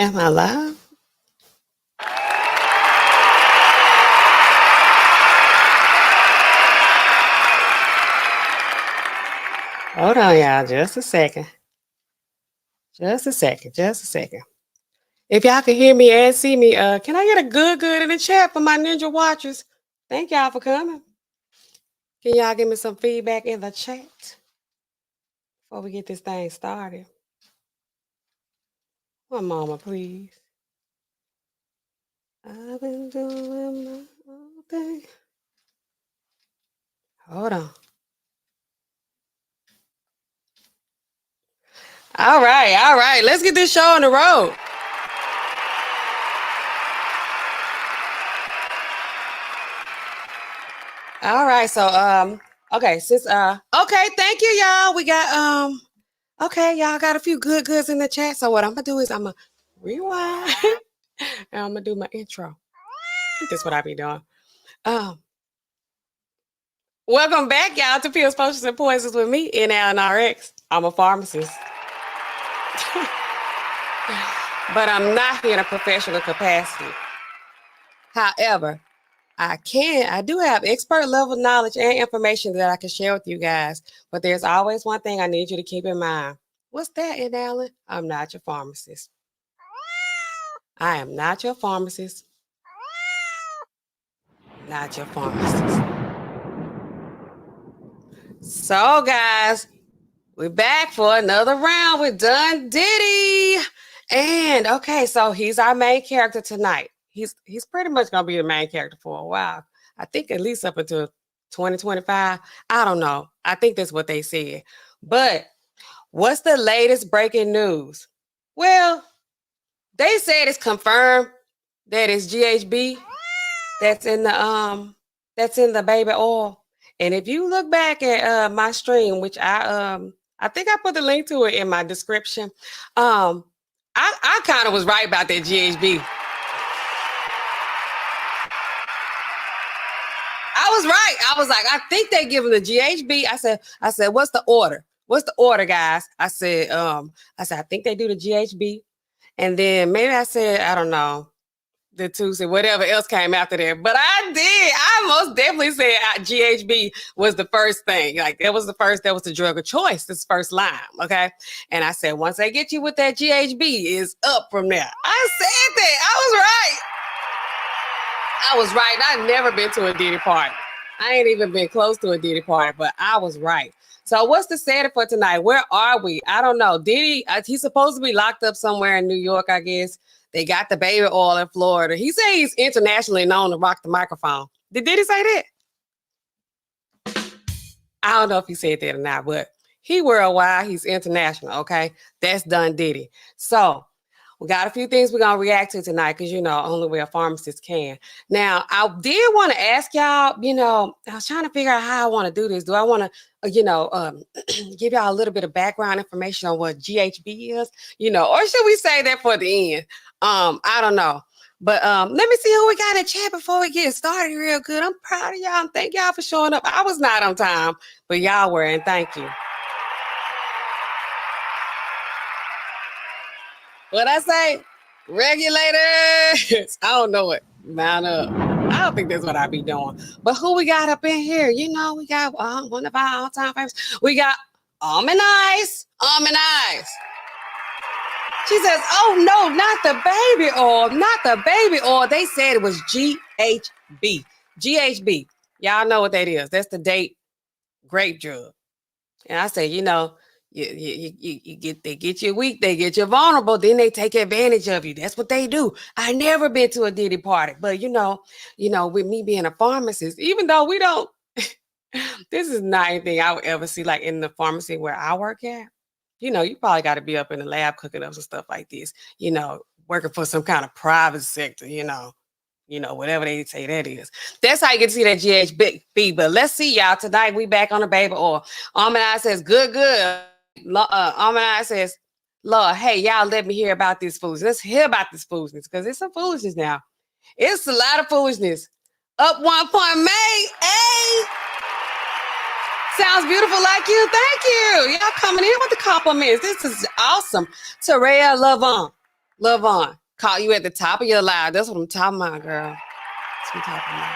Am I live? Hold on, y'all. Just a second. Just a second. Just a second. If y'all can hear me and see me, can I get a good in the chat for my Ninja Watchers? Thank y'all for coming. Can y'all give me some feedback in the chat before we get this thing started? One moment, please. I've been doing my own thing. Hold on. All right. Let's get this show on the road. All right, so okay, okay, thank you, y'all. We got okay, y'all got a few goods in the chat. So what I'm gonna do is I'm gonna rewind and I'm gonna do my intro. I think that's what I be doing. Welcome back, y'all, to Pills, Potions, and Poisons with me, NAllenRx. I'm a pharmacist. But I'm not here in a professional capacity. However, I do have expert level knowledge and information that I can share with you guys. But there's always one thing I need you to keep in mind. What's that, N.Allen? I'm not your pharmacist. I am not your pharmacist. Not your pharmacist. So, guys, we're back for another round with Diddy. And okay, so he's our main character tonight. He's pretty much gonna be the main character for a while. I think at least up until 2025. I don't know. I think that's what they said. But what's the latest breaking news? Well, they said it's confirmed that it's GHB that's in the baby oil. And if you look back at my stream, which I think I put the link to it in my description. I kind of was right about that GHB. I was right. I was like, I think they give them the GHB. I said, what's the order? What's the order, guys? I said, I think they do the GHB. And then maybe I said, I don't know, the Tuesday, whatever else came after that. But I most definitely said GHB was the first thing. Like that was the drug of choice, this first line. Okay. And I said, once they get you with that GHB, is up from there. I said that. I was right. I've never been to a Diddy party. I ain't even been close to a Diddy party, but I was right. So what's the setting for tonight? Where are we? I don't know. Diddy, he's supposed to be locked up somewhere in New York, I guess. They got the baby oil in Florida. He said he's internationally known to rock the microphone. Did he say that? I don't know if he said that or not, but he worldwide, he's international, okay? That's done Diddy. So we got a few things we're going to react to tonight because, only way a pharmacist can. Now, I did want to ask y'all, I was trying to figure out how I want to do this. Do I want to, give y'all a little bit of background information on what GHB is, or should we say that for the end? I don't know. But let me see who we got in chat before we get started real good. I'm proud of y'all. Thank y'all for showing up. I was not on time, but y'all were, and thank you. What I say? Regulators. I don't know it. Mount up. I don't think that's what I be doing. But who we got up in here? We got one of our all-time favorites. We got Almond Eyes. Almond Eyes. She says, oh, no, not the baby oil. Not the baby oil. They said it was GHB. GHB. Y'all know what that is. That's the date grape drug. And I say, they get you weak, they get you vulnerable, then they take advantage of you. That's what they do. I never been to a Diddy party, but with me being a pharmacist, even though we don't, this is not anything I would ever see like in the pharmacy where I work at. You probably got to be up in the lab cooking up some stuff like this, working for some kind of private sector, whatever they say that is. That's how you get to see that GHB. But let's see, y'all. Tonight we back on the baby oil. Almond Eye says, good. Almond Eye says, Lord, hey, y'all let me hear about this foolishness. Let's hear about this foolishness because it's some foolishness now. It's a lot of foolishness. Up 1 point, May. Hey. Sounds beautiful like you. Thank you. Y'all coming in with the compliments. This is awesome. Teraya Lavon. Love on. Call you at the top of your live. That's what I'm talking about, girl. That's what I'm talking about.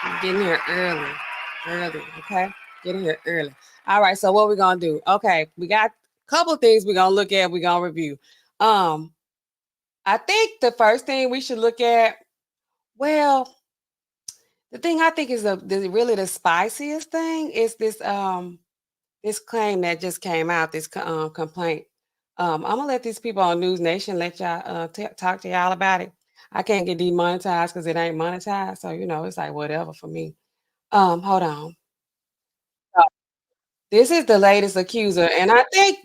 I'm getting here early, okay? Getting here early. All right, so what we gonna do? Okay, we got a couple of things we're gonna look at, we're gonna review. I think the first thing we should look at, well, the thing I think is really the spiciest thing is this this claim that just came out, this complaint. I'm gonna let these people on News Nation let y'all talk to y'all about it. I can't get demonetized because it ain't monetized, so it's like whatever for me. Hold on. This is the latest accuser, and I think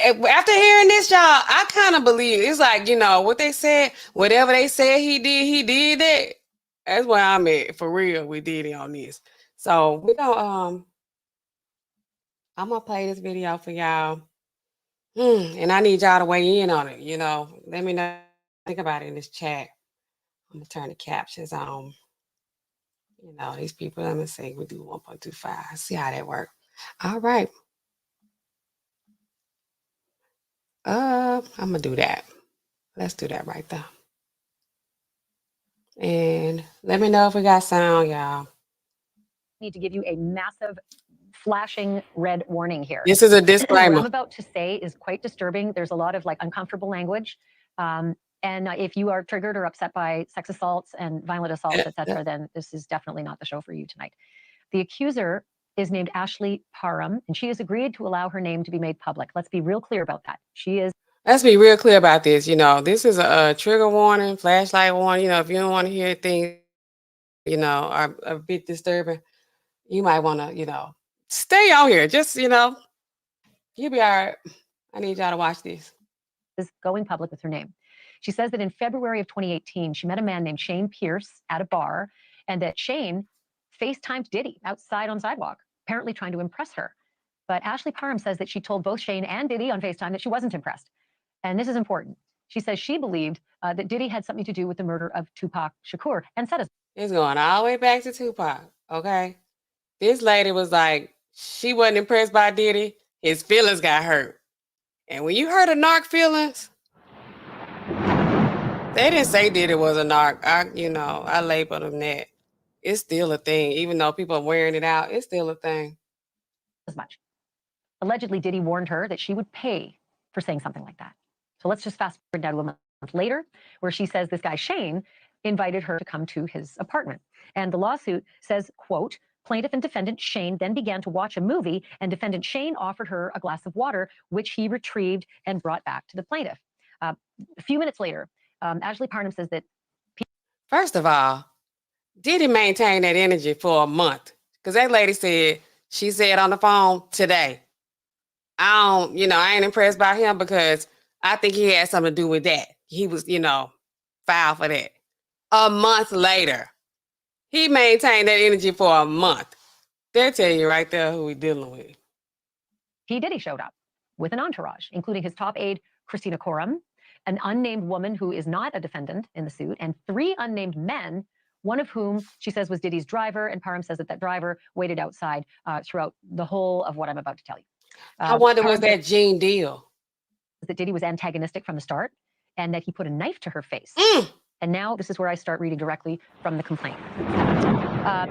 after hearing this, y'all, I kind of believe it's like what they said. Whatever they said he did that. That's where I'm at for real with Diddy on this. So we gonna I'm gonna play this video for y'all, and I need y'all to weigh in on it. Let me know. Think about it in this chat. I'm gonna turn the captions on. These people. Let me see. We do 1.25. See how that works. All right. I'm gonna do that. Let's do that right there. And let me know if we got sound, y'all. Need to give you a massive flashing red warning here. This is a disclaimer. What I'm about to say is quite disturbing. There's a lot of uncomfortable language. And if you are triggered or upset by sex assaults and violent assaults, etc., then this is definitely not the show for you tonight. The accuser is named Ashley Parham, and she has agreed to allow her name to be made public. Let's be real clear about that. Let's be real clear about this. This is a trigger warning, flashlight warning. If you don't want to hear things, are a bit disturbing, you might want to, stay on here. Just, you'll be all right. I need y'all to watch this. Is going public with her name. She says that in February of 2018, she met a man named Shane Pierce at a bar, and that Shane FaceTimed Diddy outside on sidewalk, apparently trying to impress her. But Ashley Parham says that she told both Shane and Diddy on FaceTime that she wasn't impressed. And this is important. She says she believed that Diddy had something to do with the murder of Tupac Shakur, and said it's going all the way back to Tupac, okay? This lady was like, she wasn't impressed by Diddy. His feelings got hurt. And when you heard of narc feelings, they didn't say Diddy was a narc. I labeled him that. It's still a thing. Even though people are wearing it out, it's still a thing. As much. Allegedly, Diddy warned her that she would pay for saying something like that. So let's just fast forward down to a month later, where she says this guy, Shane, invited her to come to his apartment. And the lawsuit says, quote, plaintiff and defendant Shane then began to watch a movie, and defendant Shane offered her a glass of water, which he retrieved and brought back to the plaintiff. A few minutes later, Ashley Parham says that... First of all, Diddy maintained that energy for a month, because that lady said, she said on the phone today, I ain't impressed by him because I think he had something to do with that. He was, filed for that. A month later, he maintained that energy for a month. They'll tell you right there who we're dealing with. Diddy showed up with an entourage, including his top aide, Christina Coram, an unnamed woman who is not a defendant in the suit, and 3 unnamed men, one of whom she says was Diddy's driver, and Parham says that driver waited outside throughout the whole of what I'm about to tell you. I wonder, was that Gene Deal? That Diddy was antagonistic from the start, and that he put a knife to her face. And now this is where I start reading directly from the complaint.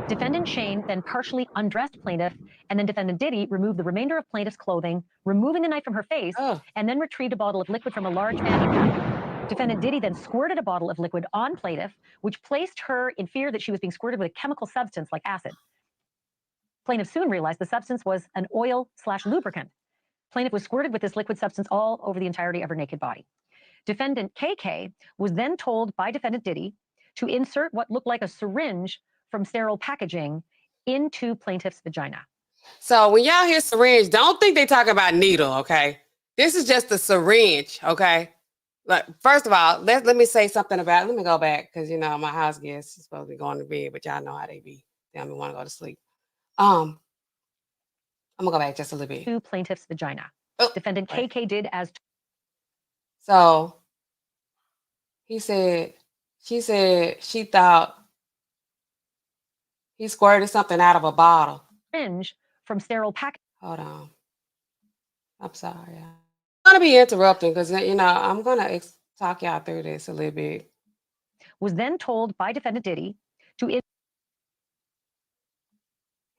Defendant Shane then partially undressed plaintiff, and then defendant Diddy removed the remainder of plaintiff's clothing, removing the knife from her face, and then retrieved a bottle of liquid from a large fanny pack. Defendant Diddy then squirted a bottle of liquid on plaintiff, which placed her in fear that she was being squirted with a chemical substance like acid. Plaintiff soon realized the substance was an oil/lubricant. Plaintiff was squirted with this liquid substance all over the entirety of her naked body. Defendant KK was then told by defendant Diddy to insert what looked like a syringe from sterile packaging into plaintiff's vagina. So when y'all hear syringe, don't think they talk about needle, okay? This is just a syringe, okay? Like, first of all, let me say something about it. Let me go back, because, my house guests is supposed to be going to bed, but y'all know how they be. They don't want to go to sleep. I'm going to go back just a little bit. To plaintiff's vagina. Defendant KK did as... So she said she thought he squirted something out of a bottle. Syringe from sterile pack. Hold on. I'm sorry. going to be interrupting because, you know, I'm going to talk y'all through this a little bit. Was then told by defendant Diddy to...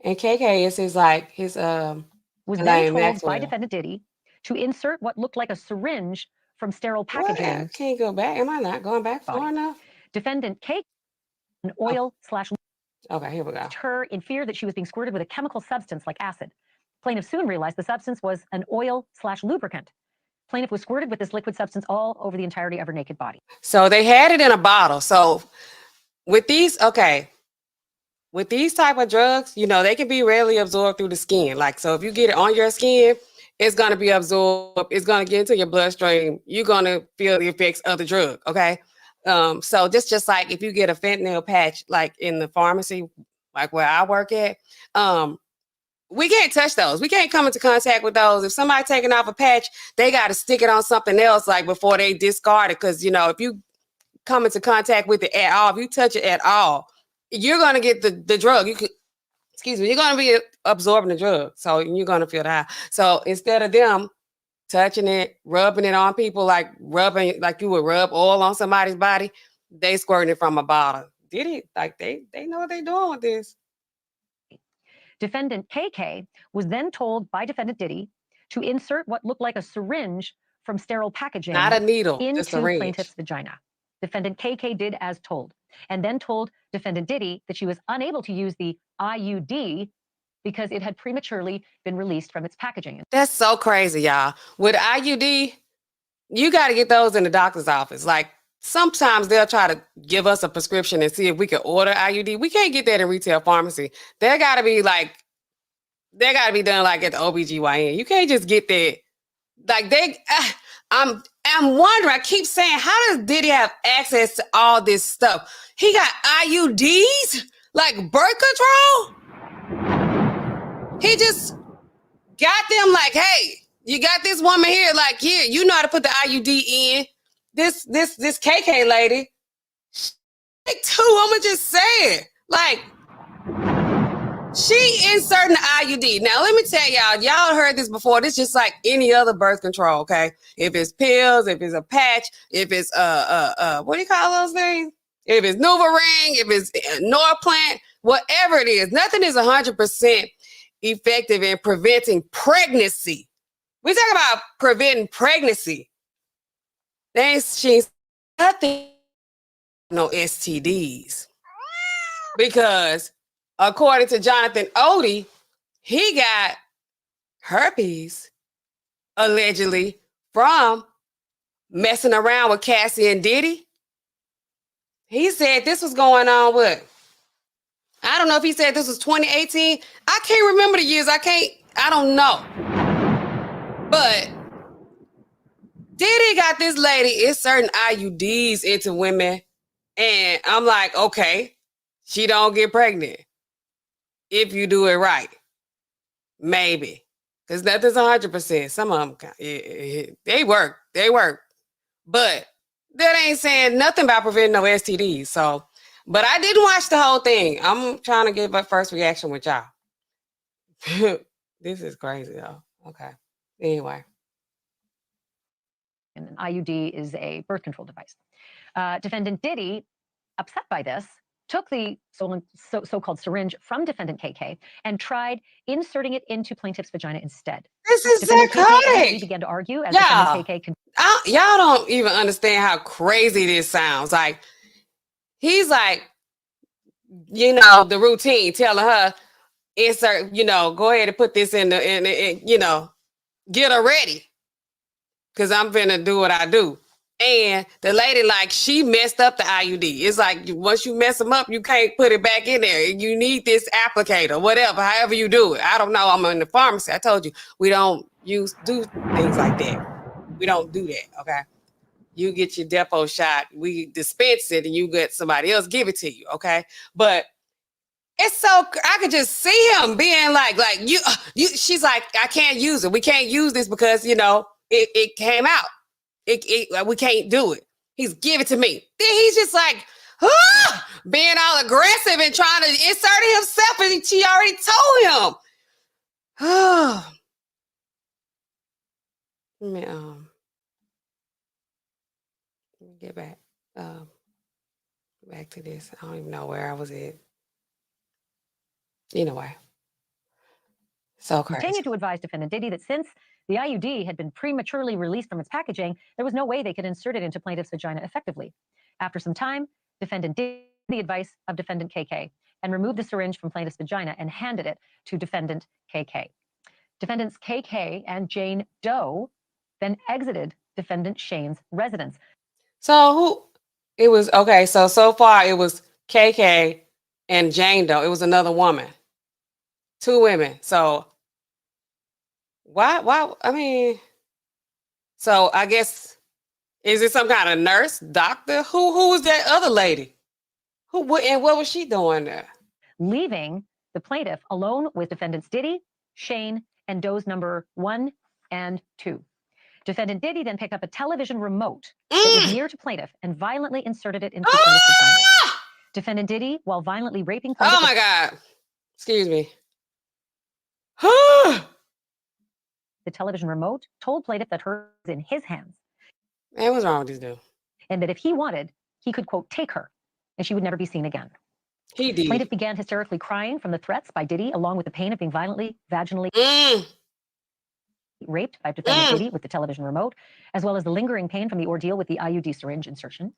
And KK is his, like, his, was then told Maxwell. by defendant Diddy to insert what looked like a syringe from sterile packaging. What? I can't go back. Am I not going back far enough? Defendant K, an oil slash... Okay, here we go. Her in fear that she was being squirted with a chemical substance like acid. Plaintiff soon realized the substance was an oil slash lubricant. Plaintiff was squirted with this liquid substance all over the entirety of her naked body. So they had it in a bottle. So with these, okay, with these type of drugs, you know, they can be readily absorbed through the skin. Like, so if you get it on your skin, it's going to be absorbed. It's going to get into your bloodstream. You're going to feel the effects of the drug. Okay. So just like if you get a fentanyl patch, like in the pharmacy, like where I work at, we can't touch those. We can't come into contact with those. If somebody taking off a patch, they got to stick it on something else, like before they discard it. Because, you know, if you come into contact with it at all, if you touch it at all, you're going to get the drug. You could, excuse me, you're going to be absorbing the drug. So you're going to feel the high. So instead of them touching it, rubbing it on people, like rubbing, like you would rub oil on somebody's body, they squirting it from a bottle. Did it? Like they know what they're doing with this. Defendant KK was then told by defendant Diddy to insert what looked like a syringe from sterile packaging, not a needle, into syringe, plaintiff's vagina. Defendant KK did as told, and then told defendant Diddy that she was unable to use the IUD because it had prematurely been released from its packaging. That's so crazy, y'all. With IUD, you got to get those in the doctor's office. Like, sometimes they'll try to give us a prescription and see if we can order IUD. We can't get that in retail pharmacy. They got to be like, they got to be done like at the OBGYN. You can't just get that. Like I'm wondering, I keep saying, how does Diddy have access to all this stuff? He got IUDs, like birth control. He just got them like, hey, you got this woman here, like, here, you know how to put the IUD in. This KK lady, too, I'ma just say it. Like, she inserting the IUD. Now, let me tell y'all heard this before. This just like any other birth control, okay? If it's pills, if it's a patch, if it's what do you call those things? If it's NuvaRing, if it's Norplant, whatever it is, nothing is 100% effective in preventing pregnancy. We talk about preventing pregnancy. She's nothing, no STDs. Because according to Jonathan Odie, he got herpes, allegedly, from messing around with Cassie and Diddy. He said this was going on with, I don't know if he said this was 2018. I can't remember the years. I don't know. But Diddy got this lady inserting IUDs into women. And I'm like, okay, she don't get pregnant if you do it right. Maybe. Because nothing's 100%. Some of them, they work. But that ain't saying nothing about preventing no STDs. So, but I didn't watch the whole thing. I'm trying to give a first reaction with y'all. This is crazy, though. Okay. Anyway. And an IUD is a birth control device. Defendant Diddy, upset by this, took the so-called syringe from defendant KK and tried inserting it into plaintiff's vagina instead. This is defendant psychotic. KK began to argue as defendant KK. Y'all don't even understand how crazy this sounds. Like, he's like, you know, the routine, telling her, insert, you know, go ahead and put this in you know, get her ready. Because I'm finna do what I do. And the lady, like, she messed up the IUD. It's like, once you mess them up, you can't put it back in there. You need this applicator, whatever, however you do it. I don't know. I'm in the pharmacy. I told you, we don't do things like that. We don't do that, okay? You get your depot shot, we dispense it, and you get somebody else give it to you, okay? But it's so, I could just see him being like you. She's like, I can't use it. We can't use this because, you know, it came out. We can't do it. He's give it to me. Then he's just like, being all aggressive and trying to insert it himself, and she already told him. Let me get back back to this. I don't even know where I was at. Anyway, so crazy. Continued to advise defendant Diddy that since the IUD had been prematurely released from its packaging, there was no way they could insert it into plaintiff's vagina effectively. After some time, defendant did the advice of defendant KK and removed the syringe from plaintiff's vagina and handed it to defendant KK. Defendants KK and Jane Doe then exited defendant Shane's residence. So who it was? Okay, so far it was KK and Jane Doe. It was another woman, 2 women. So why? I mean, so I guess, is it some kind of nurse, doctor? Who was that other lady? And what was she doing there? Leaving the plaintiff alone with defendants Diddy, Shane, and Doe's number 1 and 2. Defendant Diddy then picked up a television remote that was near to plaintiff and violently inserted it into plaintiff's vagina. Defendant Diddy, while violently raping plaintiff. Oh my God. Excuse me. The television remote told plaintiff that her was in his hands. Man, what's wrong with this dude? And that if he wanted, he could, quote, take her, and she would never be seen again. He did. Plaintiff began hysterically crying from the threats by Diddy, along with the pain of being violently, vaginally raped by defendant Diddy with the television remote, as well as the lingering pain from the ordeal with the IUD syringe insertion.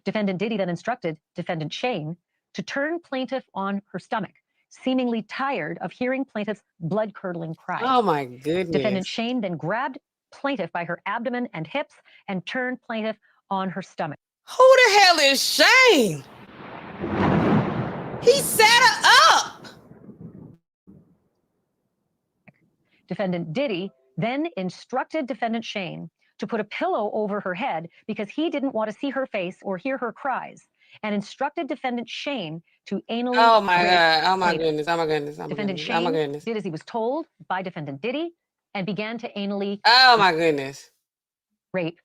Defendant Diddy then instructed defendant Shane to turn plaintiff on her stomach, seemingly tired of hearing plaintiff's blood-curdling cries. Oh my goodness. Defendant Shane then grabbed plaintiff by her abdomen and hips and turned plaintiff on her stomach. Who the hell is Shane? He set her up. Defendant Diddy then instructed defendant Shane to put a pillow over her head because he didn't want to see her face or hear her cries, and instructed defendant Shane to anally Oh my rape God. Oh my plaintiff. goodness. Oh my goodness. Oh my Defendant goodness. Shane Oh my goodness. did as he was told by defendant Diddy and began to anally Oh my goodness. rape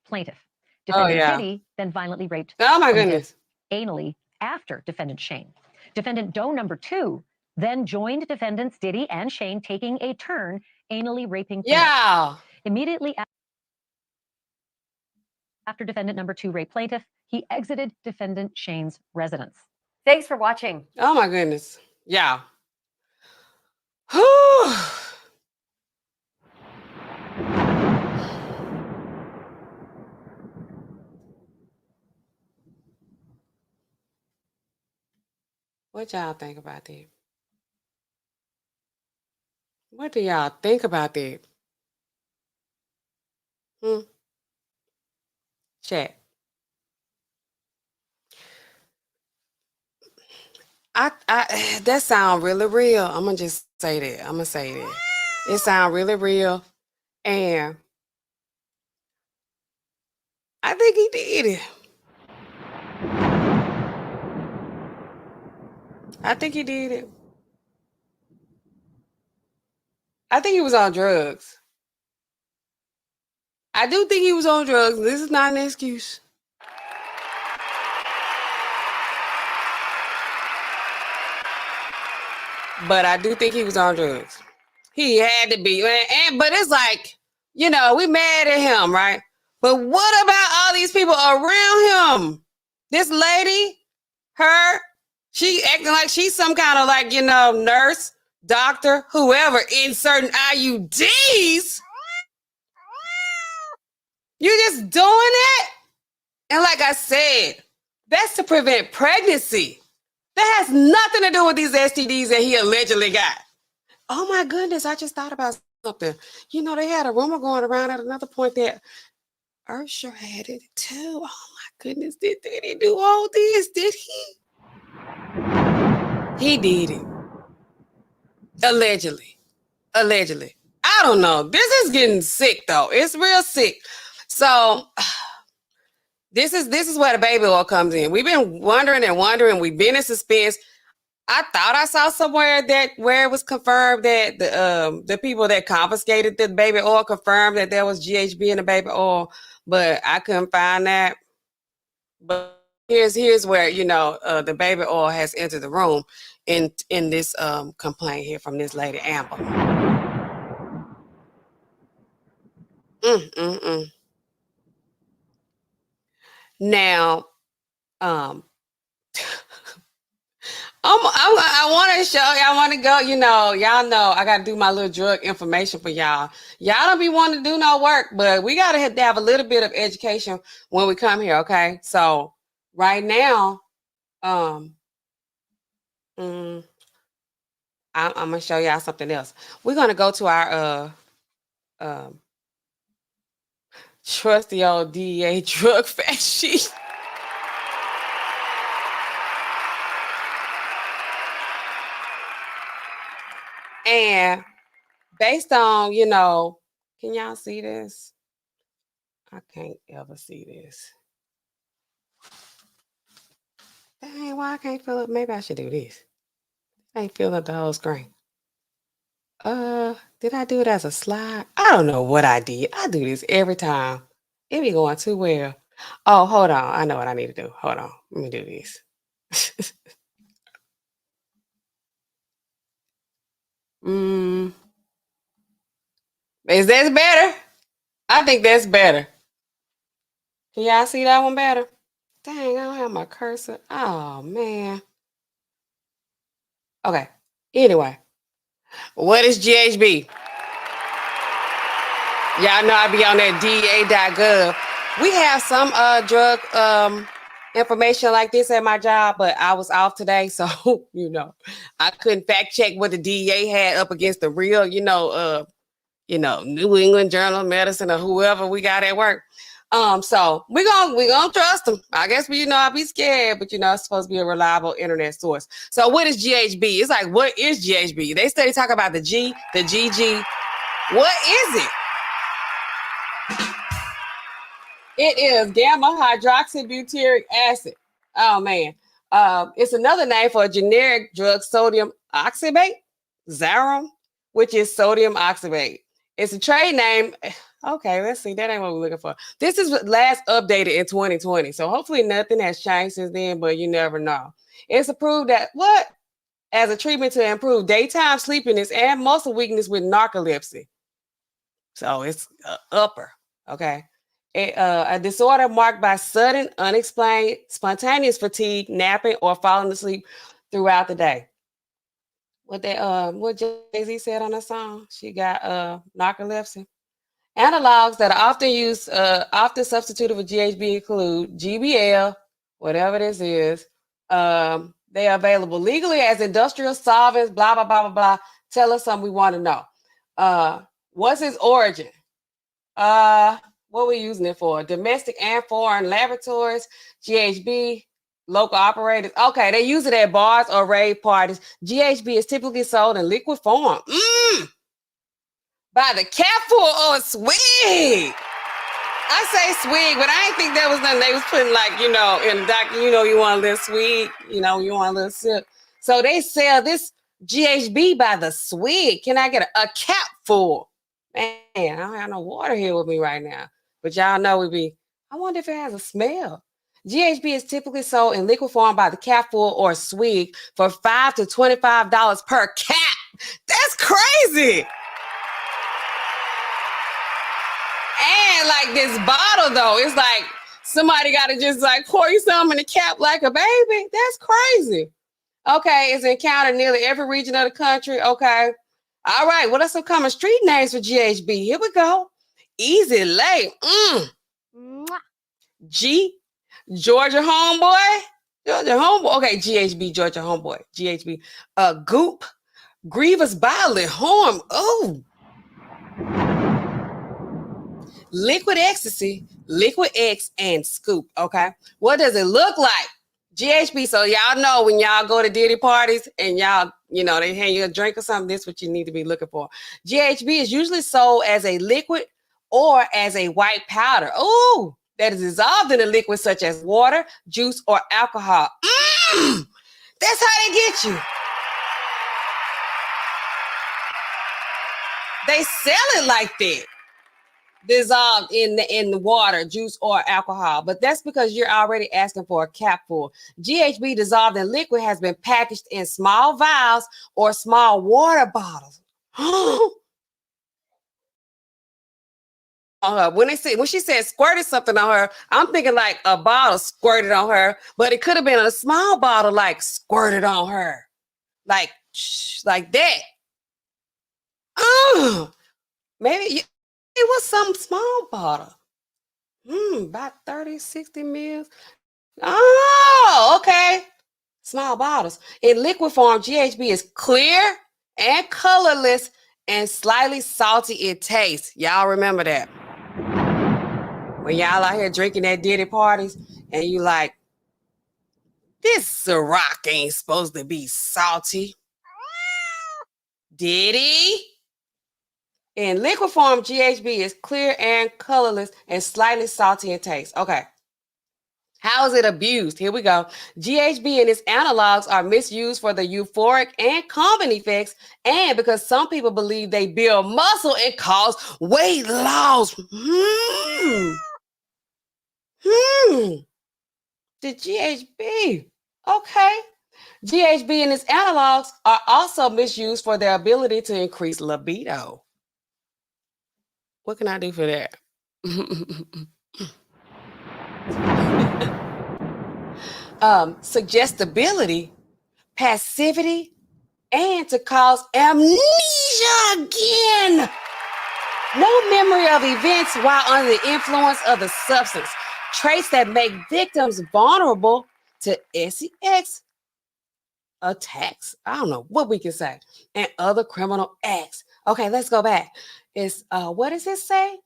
plaintiff. Defendant yeah. Diddy then violently raped Oh my plaintiff goodness. anally after defendant Shane. Defendant Doe number 2 then joined defendants Diddy and Shane, taking a turn anally raping plaintiff. Yeah. Immediately after defendant number 2 raped plaintiff, he exited defendant Shane's residence. Thanks for watching. Oh my goodness. Yeah. Whew. What y'all think about that? What do y'all think about that? Chat. That sound really real. I'm gonna just say that. I'm gonna say that. It sound really real, and I think he did it. I think he did it. I think he was on drugs. I do think he was on drugs. This is not an excuse. But I do think he was on drugs. He had to be. But it's like, we mad at him, right? But what about all these people around him? This lady, she acting like she's some kind of nurse, doctor, whoever, inserting IUDs. You're just doing it? And like I said, that's to prevent pregnancy. That has nothing to do with these STDs that he allegedly got. Oh my goodness, I just thought about something. They had a rumor going around at another point that Usher had it too. Oh my goodness, did he do all this? Did he? He did it. Allegedly. I don't know. This is getting sick though. It's real sick. So this is where the baby oil comes in. We've been wondering and wondering. We've been in suspense. I thought I saw somewhere where it was confirmed that the people that confiscated the baby oil confirmed that there was GHB in the baby oil, but I couldn't find that. But here's where the baby oil has entered the room in this complaint here from this lady Amber. Now, I want to show y'all. Want to go? Y'all know I got to do my little drug information for y'all. Y'all don't be wanting to do no work, but we got to have a little bit of education when we come here. Okay, so right now, I'm gonna show y'all something else. We're gonna go to our trusty old DEA drug fact sheet. And based on, can y'all see this? I can't ever see this. Dang, why I can't fill up? Maybe I should do this. I ain't fill up the whole screen. Did I do it as a slide? I don't know what I did. I do this every time. It be going too well. Oh, hold on. I know what I need to do. Hold on. Let me do this. Is this better? I think that's better. Can y'all see that one better? Dang, I don't have my cursor. Oh, man. Okay. Anyway, what is GHB? Y'all know I be on that DEA.gov. We have some drug information like this at my job, but I was off today, so I couldn't fact check what the DEA had up against the real, New England Journal of Medicine or whoever we got at work. So we gonna trust them. I guess I'll be scared, but it's supposed to be a reliable internet source. So what is GHB? It's like, what is GHB? They study talk about the G, the GG. What is it? It is gamma hydroxybutyric acid. Oh man. It's another name for a generic drug, sodium oxybate, Xarum, which is sodium oxybate. It's a trade name. Okay, let's see. That ain't what we're looking for. This is last updated in 2020. So hopefully nothing has changed since then, but you never know. It's approved as a treatment to improve daytime sleepiness and muscle weakness with narcolepsy. So it's upper, okay? A disorder marked by sudden, unexplained, spontaneous fatigue, napping, or falling asleep throughout the day. What Jay-Z said on the song, she got narcolepsy. Analogs that are often used, often substituted for GHB include GBL, whatever this is. They are available legally as industrial solvents, blah, blah, blah, blah, blah. Tell us something we want to know. What's its origin? What we using it for? Domestic and foreign laboratories, GHB, local operators. Okay, they use it at bars or rave parties. GHB is typically sold in liquid form. By the capful or SWIG. I say SWIG, but I didn't think that was nothing. They was putting in the doc, you want a little SWIG, you want a little sip. So they sell this GHB by the SWIG. Can I get a capful? Man, I don't have no water here with me right now. But y'all know I wonder if it has a smell. GHB is typically sold in liquid form by the capful or SWIG for $5 to $25 per cap. That's crazy. And like this bottle though, it's like somebody got to just pour you something in the cap like a baby. That's crazy. Okay, it's encountered in nearly every region of the country. Okay. All right, what are some common street names for GHB? Here we go. Easy Lay. G, Georgia Homeboy. Georgia Homeboy. Okay, GHB, Georgia Homeboy. GHB. Goop, Grievous Bodily Harm. Oh. Liquid Ecstasy, Liquid X, and Scoop. Okay. What does it look like? GHB. So y'all know when y'all go to Diddy parties and y'all, they hand you a drink or something, this is what you need to be looking for. GHB is usually sold as a liquid or as a white powder. Oh, that is dissolved in a liquid such as water, juice, or alcohol. That's how they get you. They sell it like that. Dissolved in the water, juice, or alcohol. But that's because you're already asking for a capful. GHB dissolved in liquid has been packaged in small vials or small water bottles. on her. When she said squirted something on her, I'm thinking like a bottle squirted on her, but it could have been a small bottle like squirted on her, like that. Maybe it was some small bottle. About 30, 60 mils. Oh, okay. Small bottles. In liquid form, GHB is clear and colorless and slightly salty in taste. Y'all remember that? When y'all out here drinking at Diddy parties and you like, this Ciroc ain't supposed to be salty. Diddy? In liquid form, GHB is clear and colorless and slightly salty in taste. Okay. How is it abused? Here we go. GHB and its analogs are misused for the euphoric and calming effects, and because some people believe they build muscle and cause weight loss. The GHB. Okay. GHB and its analogs are also misused for their ability to increase libido. What can I do for that? Suggestibility, passivity, and to cause amnesia again. No memory of events while under the influence of the substance. Traits that make victims vulnerable to sex attacks. I don't know what we can say. And other criminal acts. Okay, let's go back. It's what does it say?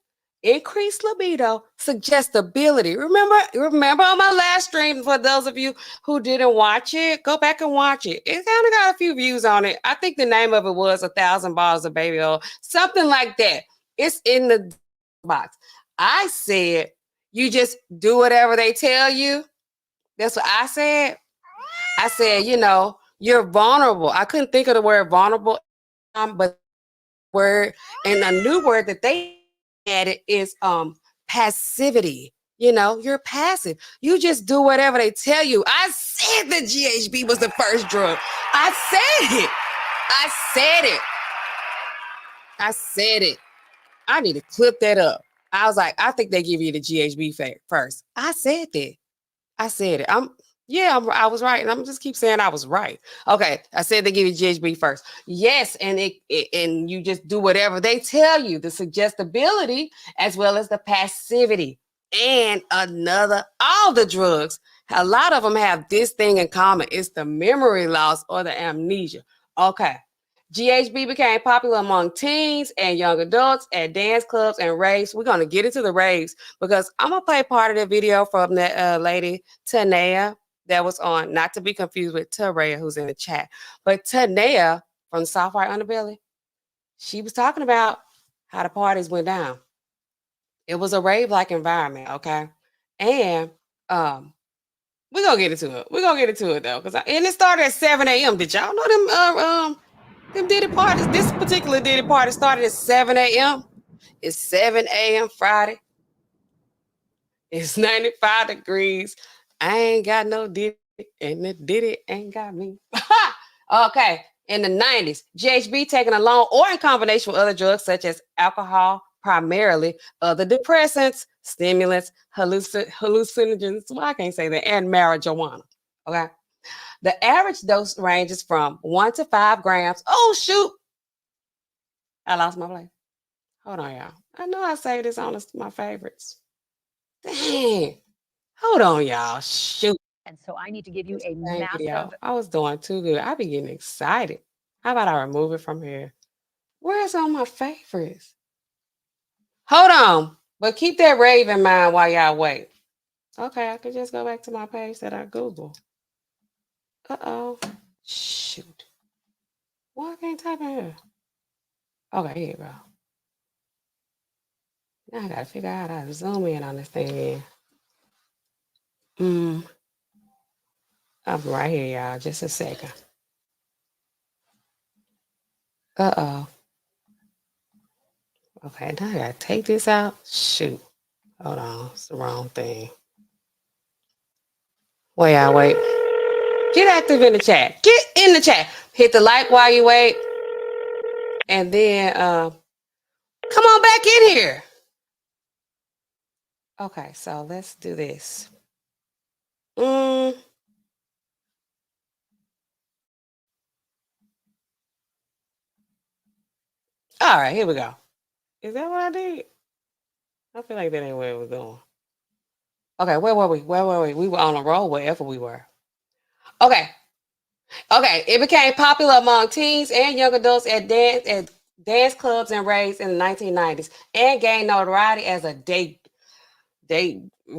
Increased libido, suggestibility. Remember on my last stream, for those of you who didn't watch it, go back and watch it. It kind of got a few views on it. I think the name of it was 1,000 Bottles of Baby Oil, something like that. It's in the box. I said, you just do whatever they tell you. That's what I said. I said, you're vulnerable. I couldn't think of the word vulnerable, but word and a new word that they added is passivity. You're passive. You just do whatever they tell you. I said that GHB was the first drug. I said it. I need to clip that up. I was like, I think they give you the GHB first. I said that. I said it. I was right. And I'm just keep saying I was right. Okay. I said they give you GHB first. Yes. And and you just do whatever they tell you, the suggestibility as well as the passivity and all the drugs. A lot of them have this thing in common. It's the memory loss or the amnesia. Okay. GHB became popular among teens and young adults at dance clubs and raves. We're going to get into the raves because I'm going to play part of the video from that lady, Tanea, that was on, not to be confused with Taraya, who's in the chat, but Tanea from the Software Underbelly. She was talking about how the parties went down. It was a rave-like environment, okay? And we're going to get into it. We're going to get into it, though, and it started at 7 a.m. Did y'all know them Diddy parties? This particular Diddy party started at 7 a.m. It's 7 a.m. Friday. It's 95 degrees. I ain't got no Diddy, and the Diddy ain't got me. Okay. In the 90s, GHB taken alone or in combination with other drugs such as alcohol, primarily other depressants, stimulants, hallucinogens, well, I can't say that, and marijuana. Okay. The average dose ranges from 1 to 5 grams. Oh, shoot. I lost my place. Hold on, y'all. I know I saved this on my favorites. Dang. Hold on, y'all. Shoot. And so I need to give you a massive video. I was doing too good. I be getting excited. How about I remove it from here? Where's all my favorites? Hold on. But keep that rave in mind while y'all wait. Okay, I could just go back to my page that I Googled. Uh-oh. Shoot. Why I can't type in here? Okay, here you go. Now I gotta figure out how to zoom in on this thing again. I'm right here, y'all. Just a second. Uh-oh. Okay, now I gotta take this out. Shoot. Hold on. It's the wrong thing. Wait, y'all wait. Get active in the chat. Get in the chat. Hit the like while you wait. And then come on back in here. Okay, so let's do this. All right, here we go. Is that what I did? I feel like that ain't where we're going. Okay, where were we? Where were we? We were on a roll wherever we were. Okay. Okay, it became popular among teens and young adults at dance clubs and raves in the 1990s and gained notoriety as a date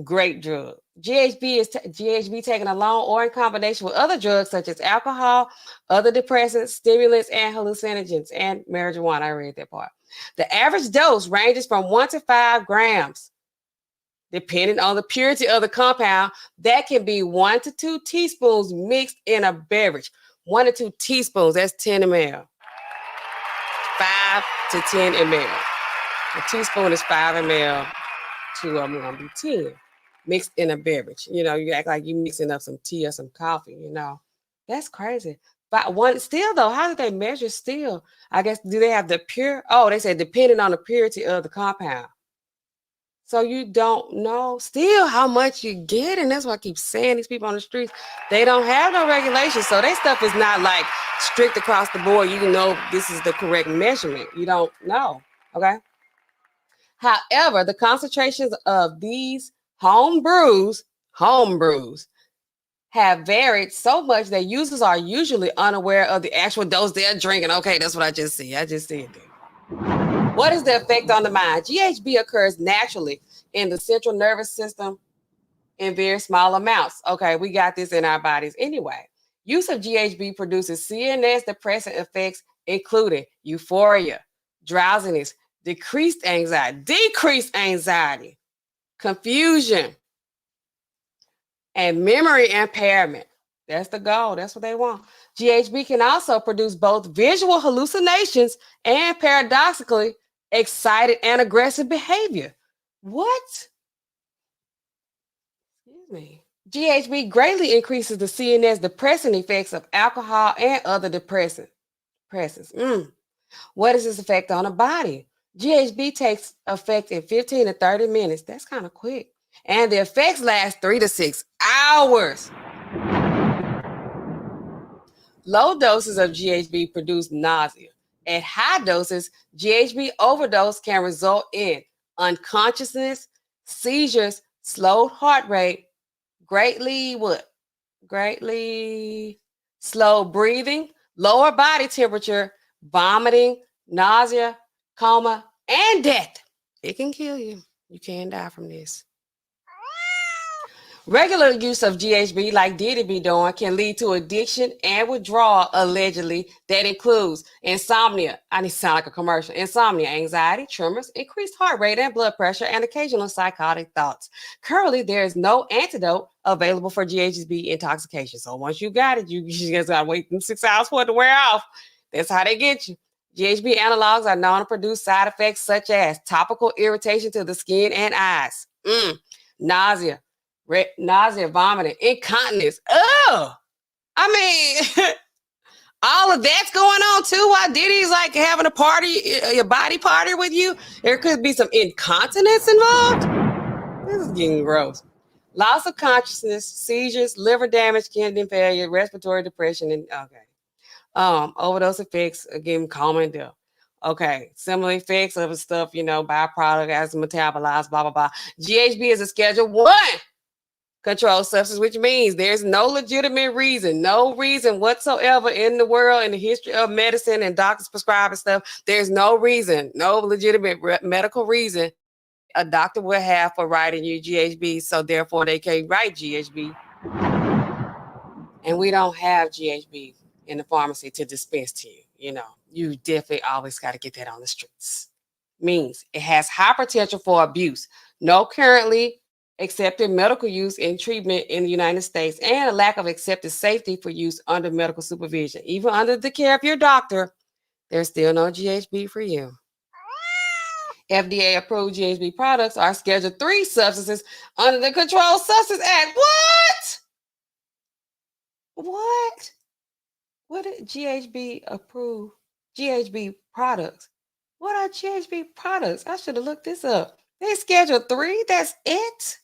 great drug. GHB taken alone or in combination with other drugs such as alcohol, other depressants, stimulants, and hallucinogens, and marijuana. I read that part. The average dose ranges from 1 to 5 grams, depending on the purity of the compound. That can be 1 to 2 teaspoons mixed in a beverage. 1 to 2 teaspoons, that's 10 ml. 5 to 10 ml. A teaspoon is 5 ml. 2 of them gonna be 10 mixed in a beverage. You know, you act like you mixing up some tea or some coffee, you know. That's crazy. But one still though, how do they measure still? I guess do they have the pure? Oh, they said depending on the purity of the compound. So you don't know still how much you get, and that's why I keep saying these people on the streets, they don't have no regulations. So their stuff is not like strict across the board. You know this is the correct measurement. You don't know. Okay. However, the concentrations of these home brews have varied so much that users are usually unaware of the actual dose they're drinking. Okay, that's what I just see. I just said that. What is the effect on the mind? GHB occurs naturally in the central nervous system in very small amounts. Okay, we got this in our bodies anyway. Use of GHB produces CNS depressant effects, including euphoria, drowsiness, decreased anxiety, confusion, and memory impairment. That's the goal. That's what they want. GHB can also produce both visual hallucinations and paradoxically excited and aggressive behavior. What? Excuse me. GHB greatly increases the CNS depressant effects of alcohol and other depressants. What is its effect on the body? GHB takes effect in 15 to 30 minutes. That's kind of quick. And the effects last 3 to 6 hours. Low doses of GHB produce nausea. At high doses, GHB overdose can result in unconsciousness, seizures, slowed heart rate, greatly slow breathing, lower body temperature, vomiting, nausea, coma, and death. It can kill you. You can die from this. Regular use of GHB, like Diddy be doing, can lead to addiction and withdrawal, allegedly. That includes insomnia. I need to sound like a commercial. Insomnia, anxiety, tremors, increased heart rate and blood pressure, and occasional psychotic thoughts. Currently, there is no antidote available for GHB intoxication. So once you got it, you just got to wait 6 hours for it to wear off. That's how they get you. GHB analogs are known to produce side effects such as topical irritation to the skin and eyes, nausea, vomiting, incontinence. Oh, I mean, all of that's going on too. While Diddy's like having a party, a body party with you, there could be some incontinence involved. This is getting gross. Loss of consciousness, seizures, liver damage, kidney failure, respiratory depression, and overdose effects, again, coma and death. Okay, similar effects of the stuff, byproduct as metabolized, blah, blah, blah. GHB is a Schedule 1 controlled substance, which means there's no legitimate reason, no reason whatsoever in the world, in the history of medicine and doctors prescribing stuff. There's no reason, no legitimate medical reason a doctor would have for writing you GHB. So therefore they can't write GHB. And we don't have GHB in the pharmacy to dispense to you. You definitely always got to get that on the streets. Means it has high potential for abuse. No currently accepted medical use and treatment in the United States, and a lack of accepted safety for use under medical supervision. Even under the care of your doctor, there's still no GHB for you. FDA-approved GHB products are Schedule 3 substances under the Controlled Substance Act. What? What did GHB approve? GHB products. What are GHB products? I should have looked this up. They Schedule 3. That's it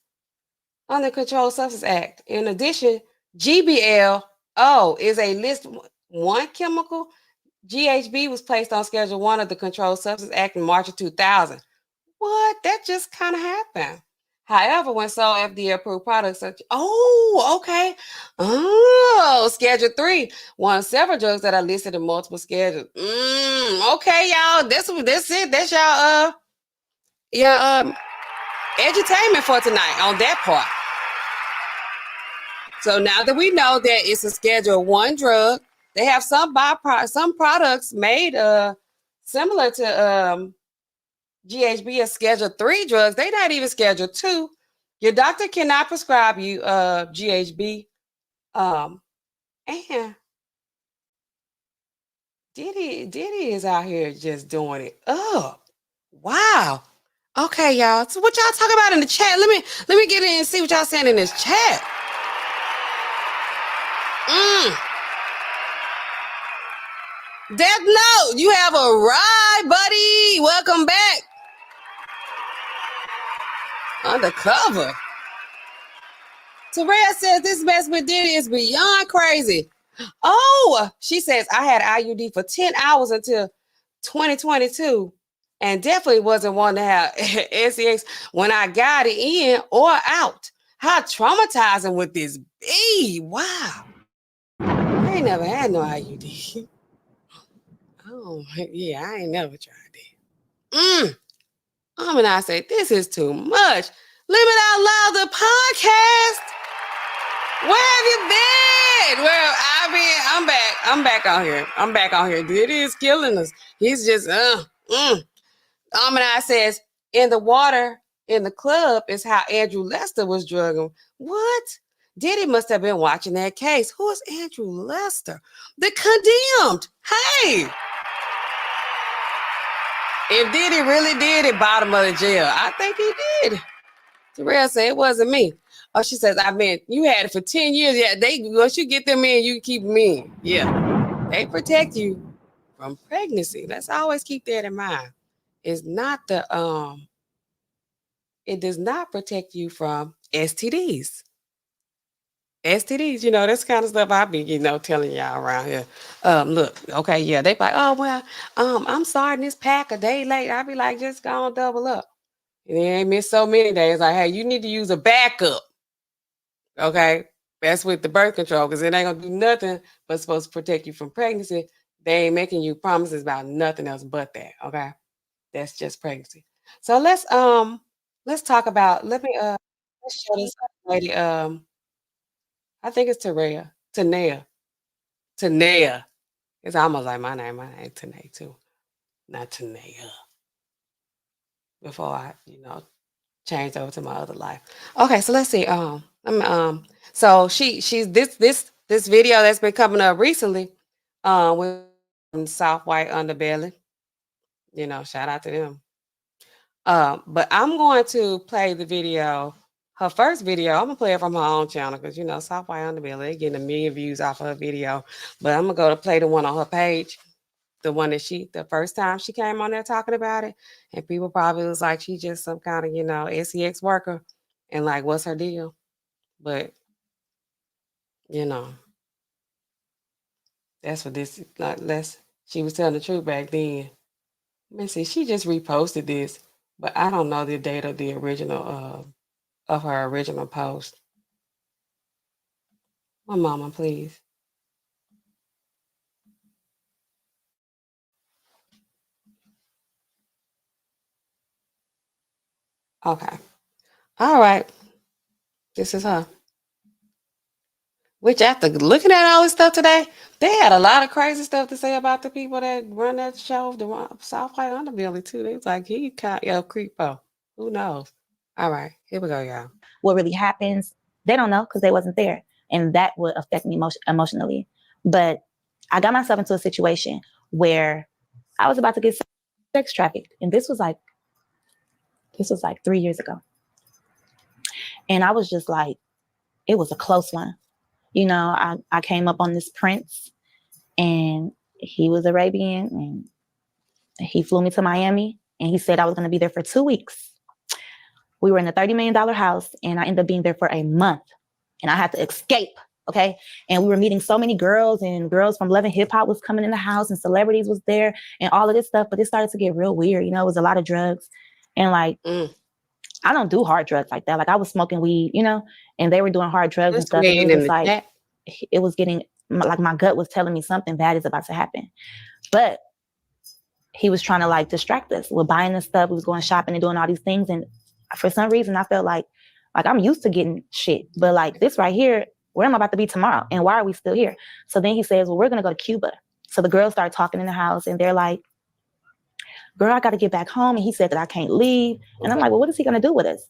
on the Controlled Substance Act. In addition, GBL is a list 1 chemical. GHB was placed on Schedule 1 of the Controlled Substance Act in March of 2000. What? That just kind of happened. However, when sold FDA-approved products such, Schedule 3, one of several drugs that are listed in multiple schedules. Okay, y'all. That's it. That's your edutainment for tonight on that part. So now that we know that it's a Schedule 1 drug, they have some products made similar to GHB as Schedule 3 drugs. They're not even Schedule 2. Your doctor cannot prescribe you GHB. And Diddy is out here just doing it up. Wow. Okay, y'all. So what y'all talk about in the chat? Let me get in and see what y'all saying in this chat. Death Note, you have arrived, buddy. Welcome back. Undercover. Terrell says this mess with Diddy is beyond crazy. Oh, she says I had IUD for 10 hours until 2022 and definitely wasn't one to have SEX when I got it in or out. How traumatizing would this be? Wow. I ain't never had no IUD. Oh, yeah, I ain't never tried that. And I say, this is too much. Limit Out Loud, the podcast. Where have you been? Well, I'm back. I'm back on here. Diddy is killing us. He's just, I says, in the water, in the club is how Andrew Lester was drugging. What? Diddy must have been watching that case. Who is Andrew Lester? The condemned. Hey. If Diddy really did it, bottom of the jail, I think he did. Terrell said it wasn't me. Oh, she says, I mean, you had it for 10 years. Yeah, once you get them in, you keep them in. Yeah. They protect you from pregnancy. Let's always keep that in mind. It's not it does not protect you from STDs. STDs, that's kind of stuff I be, telling y'all around here. Look, okay, yeah, they be like, oh, well, I'm sorry, this pack a day late. I be like, just go and double up. And they ain't missed so many days. Like, hey, you need to use a backup. Okay, that's with the birth control because it ain't gonna do nothing but supposed to protect you from pregnancy. They ain't making you promises about nothing else but that. Okay, that's just pregnancy. So let's talk about. Let's show this lady. I think it's Tanea. It's almost like my name. My name Tanea too, not Tanea. Before I, changed over to my other life. Okay, so let's see. So she's this video that's been coming up recently, with Soft White Underbelly. Shout out to them. But I'm going to play the video. Her first video, I'm gonna play it from her own channel because Soft White Underbelly, they're getting 1 million views off of her video. But I'm gonna go to play the one on her page. The one that the first time she came on there talking about it, and people probably was like, she's just some kind of, SEX worker, and like, what's her deal? But, that's what this, she was telling the truth back then. Let me see, she just reposted this, but I don't know the date of the original, of her original post. My mama, please. Okay. All right. This is her. Which after looking at all this stuff today, they had a lot of crazy stuff to say about the people that run that show, the South White Underbelly too. They was like, he kind of creepo. Who knows? All right, here we go, y'all. What really happens, they don't know because they wasn't there. And that would affect me emotionally. But I got myself into a situation where I was about to get sex trafficked. And this was like 3 years ago. And I was just like, it was a close one. I came up on this prince and he was Arabian and he flew me to Miami and he said I was going to be there for 2 weeks. We were in a $30 million house, and I ended up being there for a month, and I had to escape. Okay. And we were meeting so many girls, and girls from Love and Hip Hop was coming in the house, and celebrities was there and all of this stuff. But it started to get real weird. You know, it was a lot of drugs. And like, I don't do hard drugs like that. Like, I was smoking weed, you know, and they were doing hard drugs and stuff. And it was just like, it was getting, like, my gut was telling me something bad is about to happen. But he was trying to like distract us. We're buying this stuff. We was going shopping and doing all these things. And for some reason, I felt like I'm used to getting shit. But like this right here, where am I about to be tomorrow? And why are we still here? So then he says, well, we're going to go to Cuba. So the girls start talking in the house, and they're like, girl, I got to get back home. And he said that I can't leave. And I'm like, well, what is he going to do with us?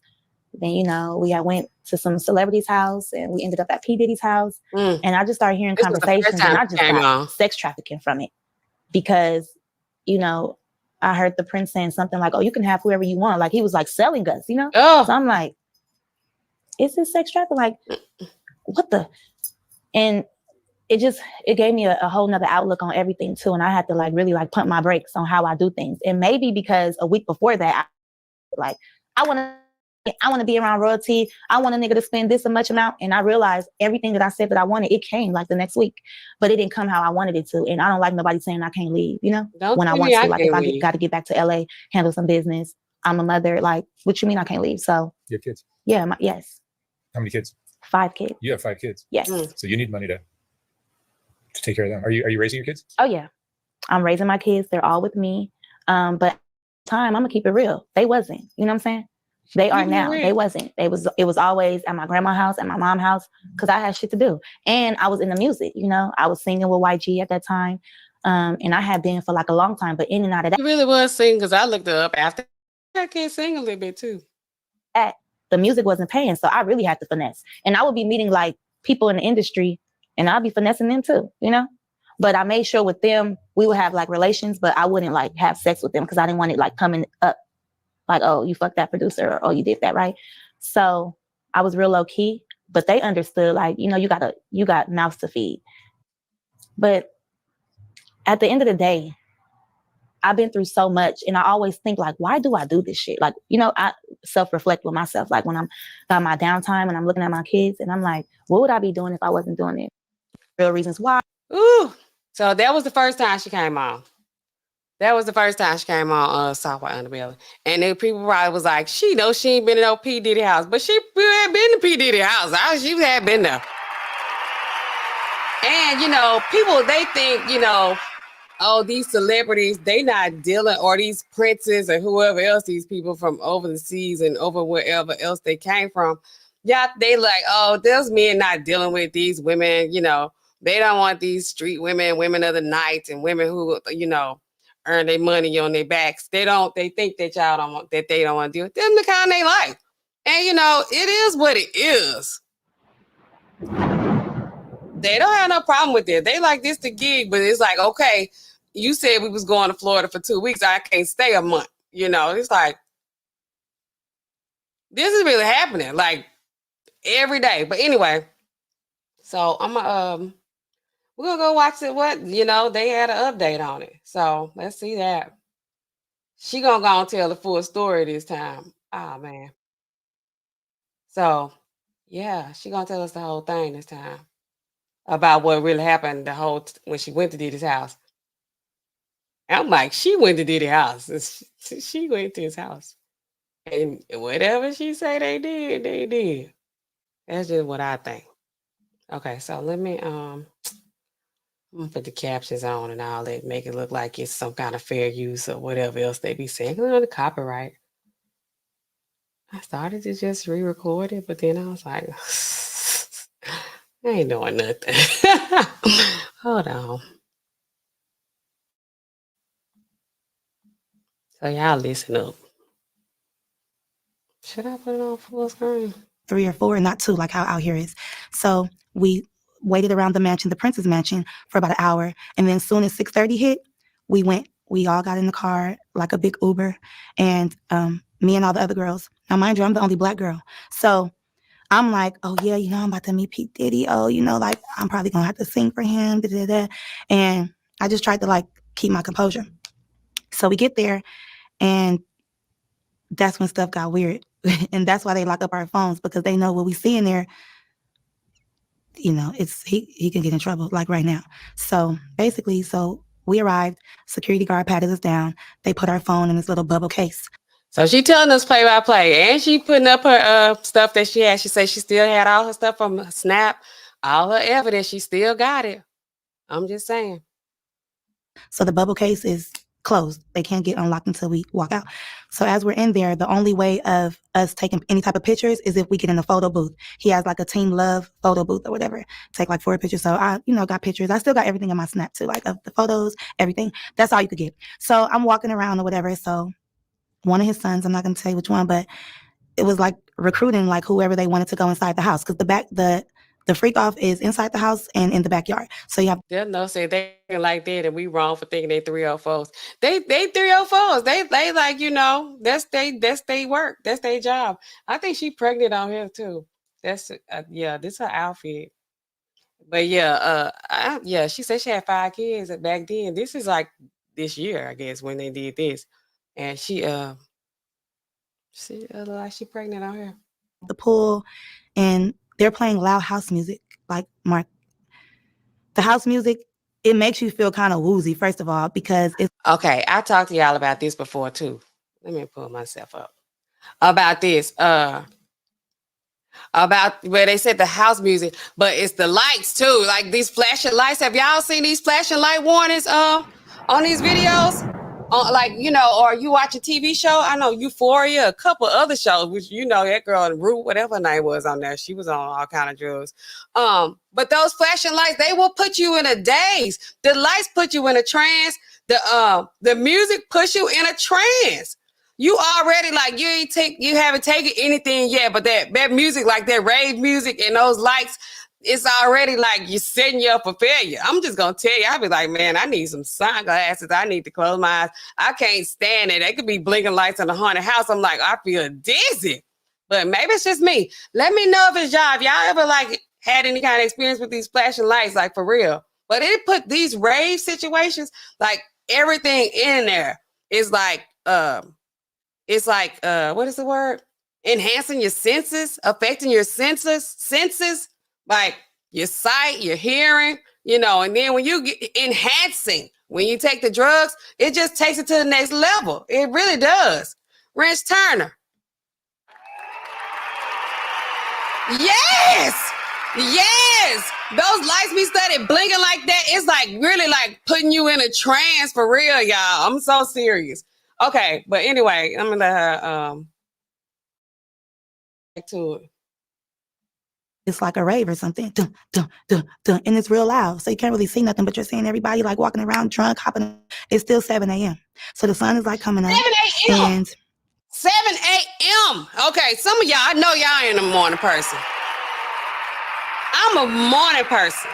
Then, you know, we went to some celebrity's house, and we ended up at P. Diddy's house. And I just started hearing conversations, and I just got sex trafficking from it. Because, you know, I heard the prince saying something like, oh, you can have whoever you want. Like, he was like selling us, you know? So I'm like, is this sex trafficking? Like, what the? And it gave me a whole nother outlook on everything too. And I had to like really like pump my brakes on how I do things. And maybe because a week before that, I want to be around royalty. I want a nigga to spend this much amount. And I realized everything that I said that I wanted, it came like the next week, but it didn't come how I wanted it to. And I don't like nobody saying I can't leave, you know, when I want to. Like, if I got to get back to LA, handle some business, I'm a mother. Like, what you mean I can't leave? So you have kids? Yeah. Yes. How many kids? 5 kids. You have 5 kids? Yes. So you need money to take care of them. Are you raising your kids? Oh yeah. I'm raising my kids. They're all with me. But time, I'm gonna keep it real. They wasn't, you know what I'm saying? They are now. They wasn't. It was always at my grandma's house, at my mom's house, because I had shit to do. And I was in the music, you know. I was singing with YG at that time. And I had been for like a long time, but in and out of that. You really was singing, because I looked up after. I can sing a little bit too. The music wasn't paying, so I really had to finesse. And I would be meeting like people in the industry, and I'd be finessing them too, you know? But I made sure with them, we would have like relations, but I wouldn't like have sex with them, because I didn't want it like coming up like, oh, you fucked that producer, or oh, you did that, right? So I was real low key, but they understood, like, you know, you got mouths to feed. But at the end of the day, I've been through so much, and I always think like, why do I do this shit? Like, you know, I self-reflect with myself. Like when I'm got my downtime and I'm looking at my kids, and I'm like, what would I be doing if I wasn't doing it? Real reasons why. Ooh. So that was the first time she came on. That was the first time she came on Software Underbelly. And then people probably was like, she knows she ain't been in no P. Diddy house. But she had been to P. Diddy house. She had been there. And, you know, people, they think, you know, oh, these celebrities, they not dealing, or these princes or whoever else, these people from over the seas and over wherever else they came from. Yeah, they like, oh, those men not dealing with these women, you know. They don't want these street women, women of the night, and women who, you know, earn their money on their backs. They think that y'all don't want, that they don't want to deal with them, the kind they like. And, you know, it is what it is. They don't have no problem with it. They like this the gig, but it's like, okay, you said we was going to Florida for 2 weeks. I can't stay a month. You know, it's like, this is really happening, like every day. But anyway, so we're gonna go watch it. What, you know, they had an update on it. So let's see that. She gonna go and tell the full story this time. Oh man. So yeah, she gonna tell us the whole thing this time about what really happened when she went to Diddy's house. I'm like, she went to Diddy's house. She went to his house. And whatever she say they did, they did. That's just what I think. Okay, so let me I'm gonna put the captions on and all that, make it look like it's some kind of fair use or whatever else they be saying. On the copyright. I started to just re-record it, but then I was like, I ain't doing nothing. Hold on. So y'all listen up. Should I put it on full screen? 3 or 4, not 2, like how out here is. So we waited around the mansion, the Prince's mansion, for about an hour. And then as soon as 6:30 hit, we all got in the car, like a big Uber, and me and all the other girls. Now, mind you, I'm the only Black girl. So I'm like, oh yeah, you know, I'm about to meet P. Diddy. Oh, you know, like, I'm probably gonna have to sing for him. Da, da, da. And I just tried to like keep my composure. So we get there, and that's when stuff got weird. And that's why they lock up our phones, because they know what we see in there, you know, he can get in trouble, like right now. So basically, we arrived, security guard patted us down. They put our phone in this little bubble case. So she telling us play by play, and she putting up her stuff that she had. She said she still had all her stuff from Snap, all her evidence. She still got it. I'm just saying. So the bubble case is closed. They can't get unlocked until we walk out. So as we're in there, the only way of us taking any type of pictures is if we get in the photo booth. He has like a Team Love photo booth or whatever. Take like 4 pictures. So I, got pictures. I still got everything in my Snap too, like of the photos, everything. That's all you could get. So I'm walking around or whatever. So one of his sons, I'm not going to tell you which one, but it was like recruiting like whoever they wanted to go inside the house, because the freak off is inside the house and in the backyard. So you have. They'll know say they like that, and we wrong for thinking they 304s. They 304s. They like, that's they work. That's their job. I think she pregnant on here too. That's this her outfit. But she said she had 5 kids back then. This is like this year, I guess, when they did this. And she look like she pregnant on here. The pool, and they're playing loud house music. Like, Mark, the house music, it makes you feel kind of woozy, first of all, because it's okay. I talked to y'all about this before too. Let me pull myself up about this. About where they said the house music, but it's the lights too. Like these flashing lights. Have y'all seen these flashing light warnings on these videos? Or you watch a TV show? I know Euphoria, a couple other shows, which that girl Rue, whatever her name was on there, she was on all kind of drugs. But those flashing lights, they will put you in a daze. The lights put you in a trance. The music puts you in a trance. You already like you haven't taken anything yet, but that music, like that rave music and those lights, it's already like you're setting you up for failure. I'm just gonna tell you, I'll be like, man, I need some sunglasses. I need to close my eyes. I can't stand it. They could be blinking lights in a haunted house. I'm like, I feel dizzy. But maybe it's just me. Let me know if it's y'all. If y'all ever like had any kind of experience with these flashing lights, like for real. But it put these rave situations, like everything in there is like what is the word? Enhancing your senses, affecting your senses, like your sight, your hearing, and then when you get enhancing, when you take the drugs, it just takes it to the next level. It really does. Wrench Turner. Yes. Those lights be started blinking like that. It's like really like putting you in a trance for real, y'all. I'm so serious. Okay, but anyway, I'm gonna let her back to it. It's like a rave or something. Dun, dun, dun, dun, and it's real loud. So you can't really see nothing, but you're seeing everybody like walking around drunk, hopping. It's still 7 a.m. So the sun is like coming up. 7 a.m. And 7 a.m. Okay, some of y'all, I know y'all ain't a morning person. I'm a morning person.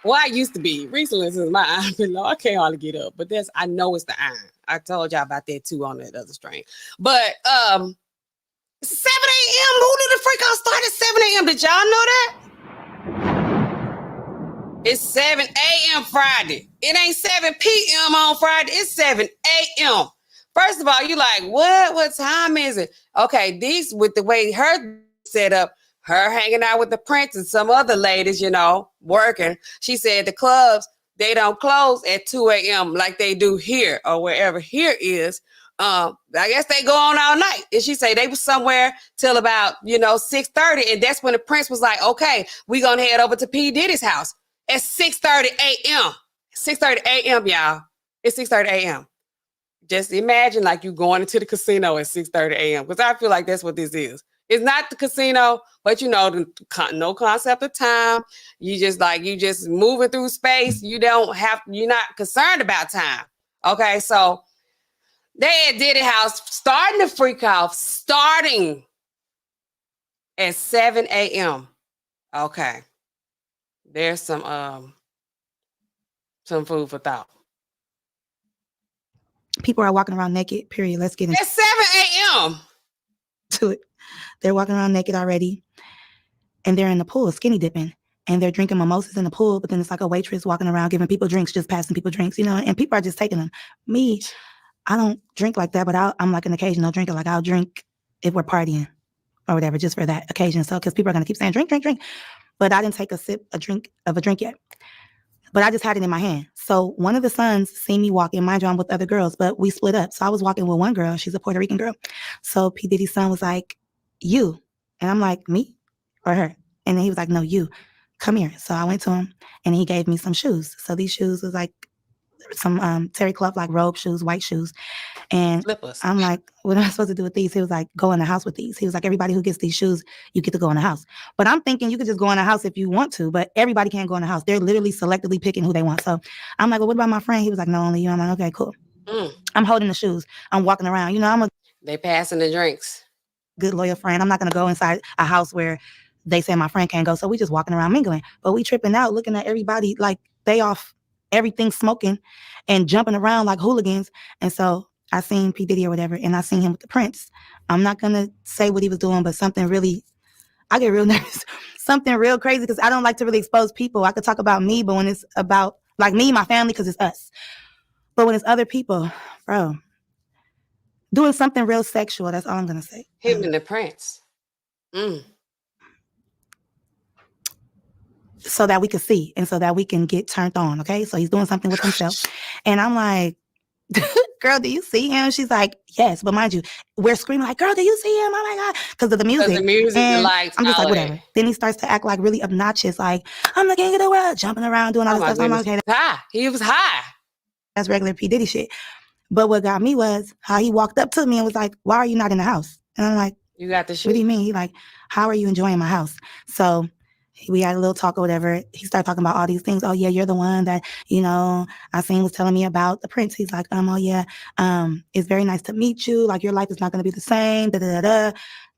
Well, I used to be. Recently, since my iron been low, I can't hardly get up. But I know it's the iron. I told y'all about that too on that other strain. But 7 a.m. Who did the freak out start at 7 a.m.? Did y'all know that? It's 7 a.m. Friday. It ain't 7 p.m. on Friday. It's 7 a.m. First of all, you like, what? What time is it? Okay, these with the way her set up, her hanging out with the Prince and some other ladies, working. She said the clubs, they don't close at 2 a.m. like they do here or wherever here is. I guess they go on all night. And she said they was somewhere till about, 6:30. And that's when the Prince was like, okay, we gonna head over to P. Diddy's house at 6:30 a.m. 6:30 a.m., y'all. It's 6:30 a.m. Just imagine like you going into the casino at 6:30 a.m. because I feel like that's what this is. It's not the casino, but no concept of time. You just moving through space. You're not concerned about time. Okay, so they at Diddy house starting to freak off, starting at 7 a.m. Okay. There's some food for thought. people are walking around naked, period. Let's get into It's 7 a.m. to it. They're walking around naked already. And they're in the pool skinny dipping. And they're drinking mimosas in the pool, but then it's like a waitress walking around giving people drinks, just passing people drinks, and people are just taking them. Me, I don't drink like that, but I'm like an occasional drinker. Like I'll drink if we're partying or whatever, just for that occasion. So, because people are going to keep saying, drink, drink, drink. But I didn't take a drink yet. But I just had it in my hand. So one of the sons seen me walking. Mind you, I'm with other girls, but we split up. So I was walking with one girl. She's a Puerto Rican girl. So P. Diddy's son was like, you. And I'm like, me or her? And then he was like, no, you. Come here. So I went to him and he gave me some shoes. So these shoes was like some terry cloth, like robe shoes, white shoes. And Flippers. I'm like, what am I supposed to do with these? He was like, go in the house with these. He was like, everybody who gets these shoes, you get to go in the house. But I'm thinking you could just go in the house if you want to, but everybody can't go in the house. They're literally selectively picking who they want. So I'm like, well, what about my friend? He was like, no, only you. I'm like, okay, cool. I'm holding the shoes. I'm walking around. You know, They passing the drinks. Good loyal friend. I'm not going to go inside a house where they say my friend can't go. So we just walking around mingling. But we tripping out, looking at everybody like they off everything smoking and jumping around like hooligans. And so I seen P. Diddy or whatever, and I seen him with the Prince. I'm not going to say what he was doing, but something really, I get real nervous. Something real crazy, because I don't like to really expose people. I could talk about me, but when it's about like me, my family, because it's us. But when it's other people, bro, doing something real sexual, that's all I'm going to say. Him and the Prince. So that we could see and so that we can get turned on, okay? So he's doing something with himself. And I'm like, girl, do you see him? She's like, yes. But mind you, we're screaming like, girl, do you see him? Oh my God. Because of the music. The music, and the lights, I'm just like, whatever. that. Then he starts to act like really obnoxious, like, I'm the king of the world, jumping around, doing all this stuff. So I'm like, okay. High. He was high. That's regular P. Diddy shit. But what got me was how he walked up to me and was like, why are you not in the house? And I'm like, you got the shit. What do you mean? He like, how are you enjoying my house? So we had a little talk or whatever. He started talking about all these things. Oh yeah, you're the one that, you know, I seen was telling me about the Prince. He's like, oh yeah, it's very nice to meet you. Like your life is not going to be the same. Da, da, da,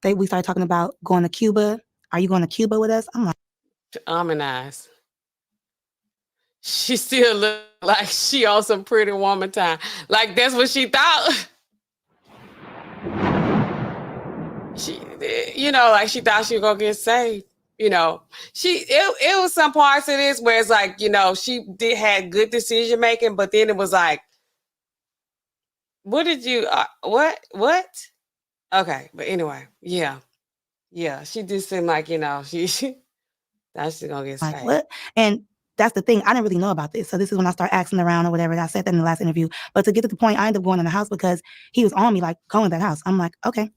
da. We started talking about going to Cuba. Are you going to Cuba with us? I'm like, harmonize. She still look like she on some Pretty Woman time. Like that's what she thought. She, you know, like she thought she was gonna get saved. You know, it was some parts of this where it's like, you know, she had good decision making, but then it was like, what did you, what? Okay, but anyway, yeah, she did seem like, you know, that's just gonna get like, saved. what? And that's the thing. I didn't really know about this. So this is when I start asking around or whatever. I said that in the last interview. But to get to the point, I ended up going in the house because he was on me, like, go in that house. I'm like, okay.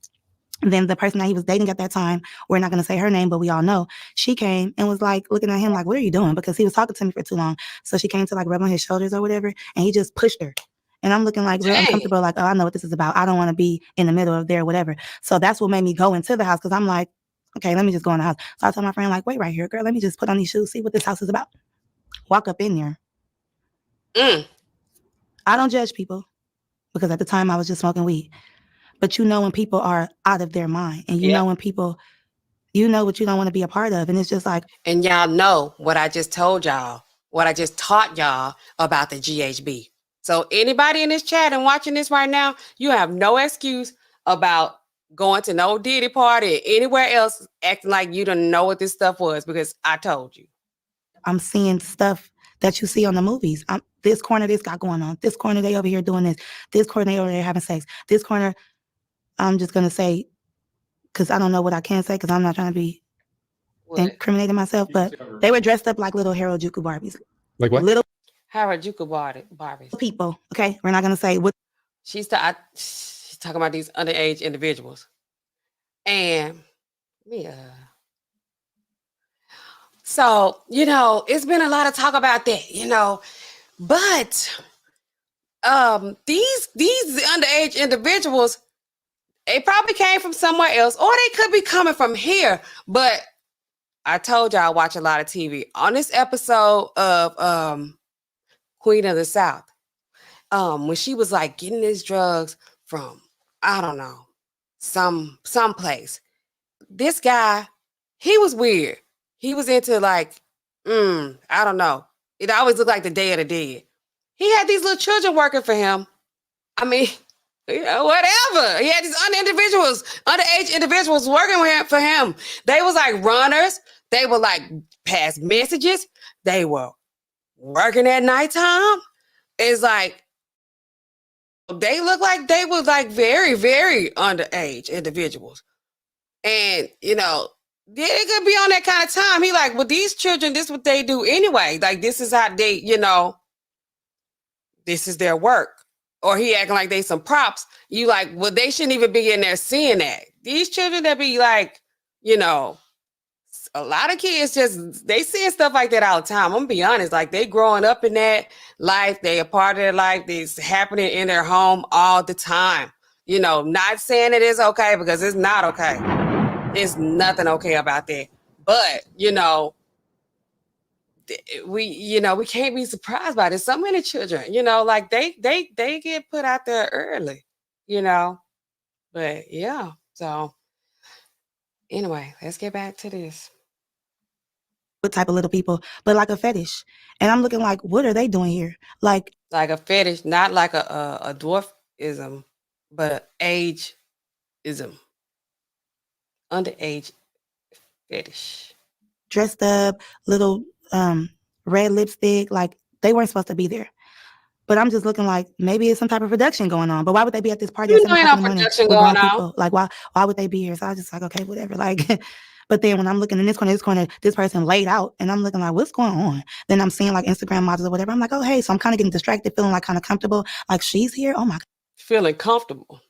And then the person that he was dating at that time, we're not going to say her name, but we all know, she came and was like looking at him like, what are you doing? Because he was talking to me for too long. So she came to like rub on his shoulders or whatever. And he just pushed her. And I'm looking like real uncomfortable, like, oh, I know what this is about. I don't want to be in the middle of there, whatever. So that's what made me go into the house, because I'm like, okay, let me just go in the house. So I told my friend, like, wait right here, girl. Let me just put on these shoes, see what this house is about. Walk up in there. I don't judge people, because at the time I was just smoking weed. But you know when people are out of their mind, and you know when people, you know what you don't want to be a part of. And it's just like. And y'all know what I just told y'all, what I just taught y'all about the GHB. So anybody in this chat and watching this right now, you have no excuse about going to no Diddy party or anywhere else acting like you don't know what this stuff was, because I told you. I'm seeing stuff that you see on the movies. This corner, this got going on. This corner, they over here doing this. This corner, they over there having sex. This corner, I'm just going to say, because I don't know what I can say, because I'm not trying to be incriminating myself, but they were dressed up like little Harajuku Barbies. Like what? Little Harajuku Barbies. People, okay? We're not going to say what. She's talking about these underage individuals. And so, you know, it's been a lot of talk about that, you know, but these underage individuals, they probably came from somewhere else, or they could be coming from here. But I told y'all I watch a lot of TV. On this episode of Queen of the South, when she was like getting these drugs from, I don't know, some place. This guy, he was weird. He was into like, I don't know. It always looked like the Day of the Dead. He had these little children working for him. I mean, you know, whatever. He had these underage individuals working for him. They was like runners. They would like pass messages. They were working at nighttime. It's like, they look like they were like very, very underage individuals. And, you know, they could be on that kind of time. He like, well, these children, this is what they do anyway. Like, this is how they, you know, this is their work. Or he acting like they some props. You like, well, they shouldn't even be in there seeing that. These children that be like, you know, a lot of kids just, they seeing stuff like that all the time. I'm gonna be honest, like they growing up in that life, they a part of their life, it's happening in their home all the time. You know, not saying it is okay because it's not okay. There's nothing okay about that. But, you know, we can't be surprised by this. So many children, you know, like they get put out there early, you know. But yeah, so anyway, let's get back to this. What type of little people, but like a fetish. And I'm looking like, what are they doing here? Like a fetish, not like a dwarfism, but ageism. Underage fetish. Dressed up, little red lipstick, like they weren't supposed to be there. But I'm just looking like maybe it's some type of production going on. But why would they be at this party at 7 o'clock in the morning with grown people? Like why would they be here? So I was just like, okay, whatever. Like, but then when I'm looking in this corner, this person laid out, and I'm looking like, what's going on? Then I'm seeing like Instagram models or whatever. I'm like, oh hey, so I'm kind of getting distracted, feeling like kind of comfortable. Like she's here. Oh my God. Feeling comfortable.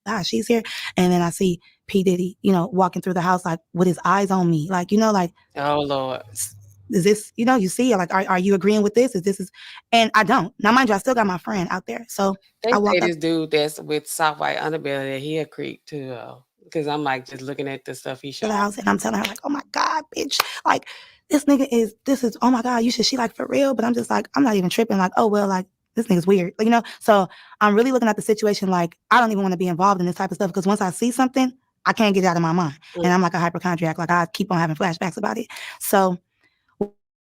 God, she's here. And then I see P. Diddy, you know, walking through the house like with his eyes on me. Like, you know, like, oh Lord. Is this, you know, you see, like, are you agreeing with this? And I don't. Now, mind you, I still got my friend out there. So they I walked say this dude that's with soft white underbelly that he a creep too, because I'm like just looking at the stuff he showed. The house, and I'm telling her like, oh my God, bitch, like this is, oh my God, you should, she like for real. But I'm just like, I'm not even tripping. Like, oh well, like this nigga's weird, like, you know. So I'm really looking at the situation like I don't even want to be involved in this type of stuff because once I see something, I can't get it out of my mind, and I'm like a hypochondriac. Like I keep on having flashbacks about it. So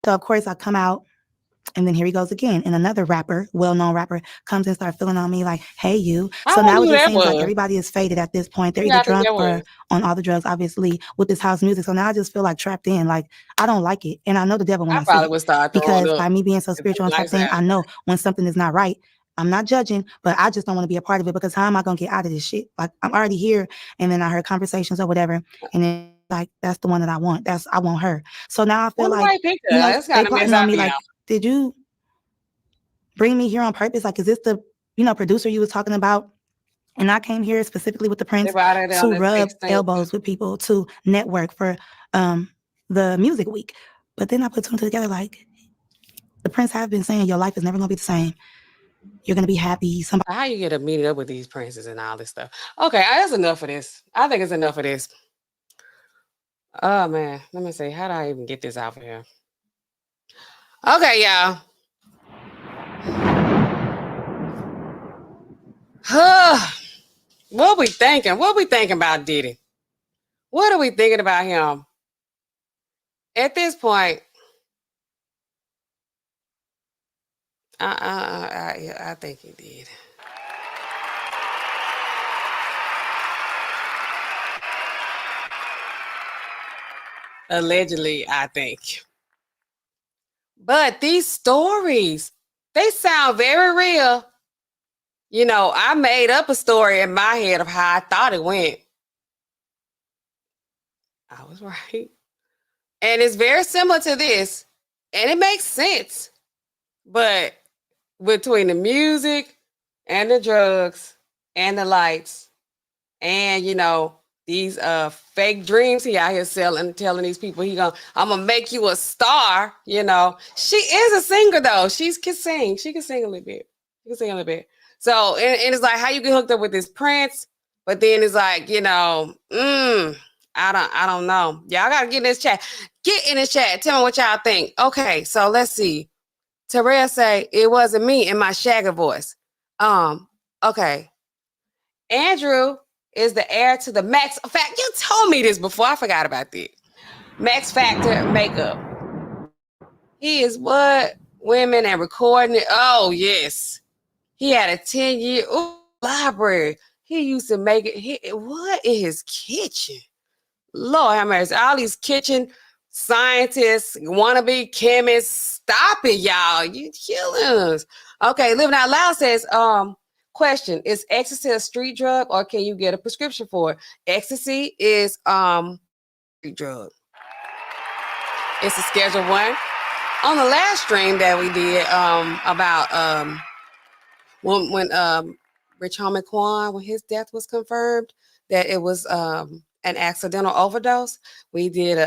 of course I come out, and then here he goes again. And another rapper, well-known rapper, comes and starts feeling on me like, hey, you. So now it just seems like everybody is faded at this point. They're either drunk or on all the drugs, obviously, with this house music. So now I just feel like trapped in. Like, I don't like it. And I know the devil when I see it. Because by me being so spiritual and tapped in, I know when something is not right. I'm not judging, but I just don't want to be a part of it because how am I going to get out of this shit? Like, I'm already here. And then I heard conversations or whatever. And then like, that's the one that I want. I want her. So now I feel like, you know, they plotting on me like, did you bring me here on purpose? Like, is this the, you know, producer you was talking about? And I came here specifically with the Prince to rub elbows with people, to network for the music week. But then I put two and two together, like, the Prince have been saying your life is never going to be the same. You're going to be happy. How you get a meeting up with these princes and all this stuff? Okay, that's enough of this. I think it's enough of this. Oh, man. Let me see. How do I even get this out of here? Okay, y'all. What we thinking? What we thinking about Diddy? What are we thinking about him? At this point, I think he did. Allegedly, I think. But these stories, they sound very real. You know, I made up a story in my head of how I thought it went. I was right. And it's very similar to this. And it makes sense. But between the music and the drugs and the lights and, you know, these fake dreams he out here selling, telling these people I'm gonna make you a star, you know. She is a singer though. She can sing. She can sing a little bit. She can sing a little bit. So and it's like how you get hooked up with this Prince, but then it's like, you know, I don't know. Y'all gotta get in this chat. Get in this chat. Tell me what y'all think. Okay, so let's see. Terrell say it wasn't me in my Shagger voice. Okay. Andrew is the heir to the Max. In fact, you told me this before. I forgot about that. Max Factor makeup. He is what? Women and recording it. Oh, yes. He had a 10-year library. He used to make it. What in his kitchen? Lord have mercy. All these kitchen scientists, wannabe chemists. Stop it, y'all. You killing us. Okay, Living Out Loud says, Question, is ecstasy a street drug or can you get a prescription for it? Ecstasy is street drug. It's a Schedule 1. On the last stream that we did about when Rich Homie Quan, when his death was confirmed, that it was an accidental overdose, we did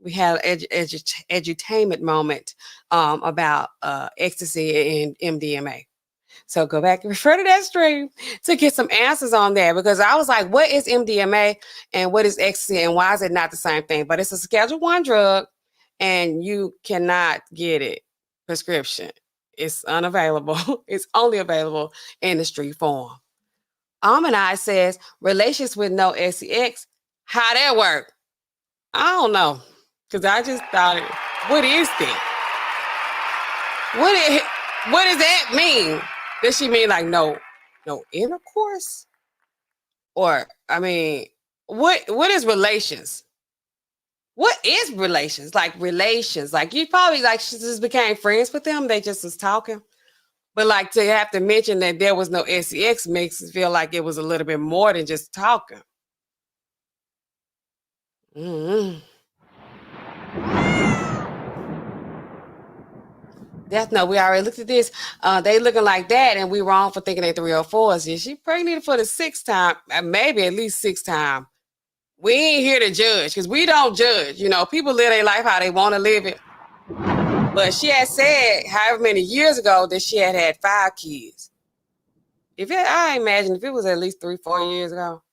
we had an edutainment moment about ecstasy and MDMA. So go back and refer to that stream to get some answers on that, because I was like, what is MDMA and what is ecstasy and why is it not the same thing? But it's a Schedule 1 drug and you cannot get it prescription. It's unavailable. It's only available in the street form. Almanai says, relations with no sex, how that work? I don't know, because I just thought, what is that? What does that mean? Does she mean like no intercourse? Or, I mean, what is relations? What is relations? Like relations. Like you probably like she just became friends with them. They just was talking. But like to have to mention that there was no sex makes it feel like it was a little bit more than just talking. Mm-hmm. Death Note, we already looked at this. They looking like that, and we wrong for thinking they 304s. Is she pregnant for the 6th time? Maybe at least 6th time. We ain't here to judge, because we don't judge. You know, people live their life how they want to live it. But she had said, however many years ago, that she had 5 kids. I imagine if it was at least 3-4 years ago,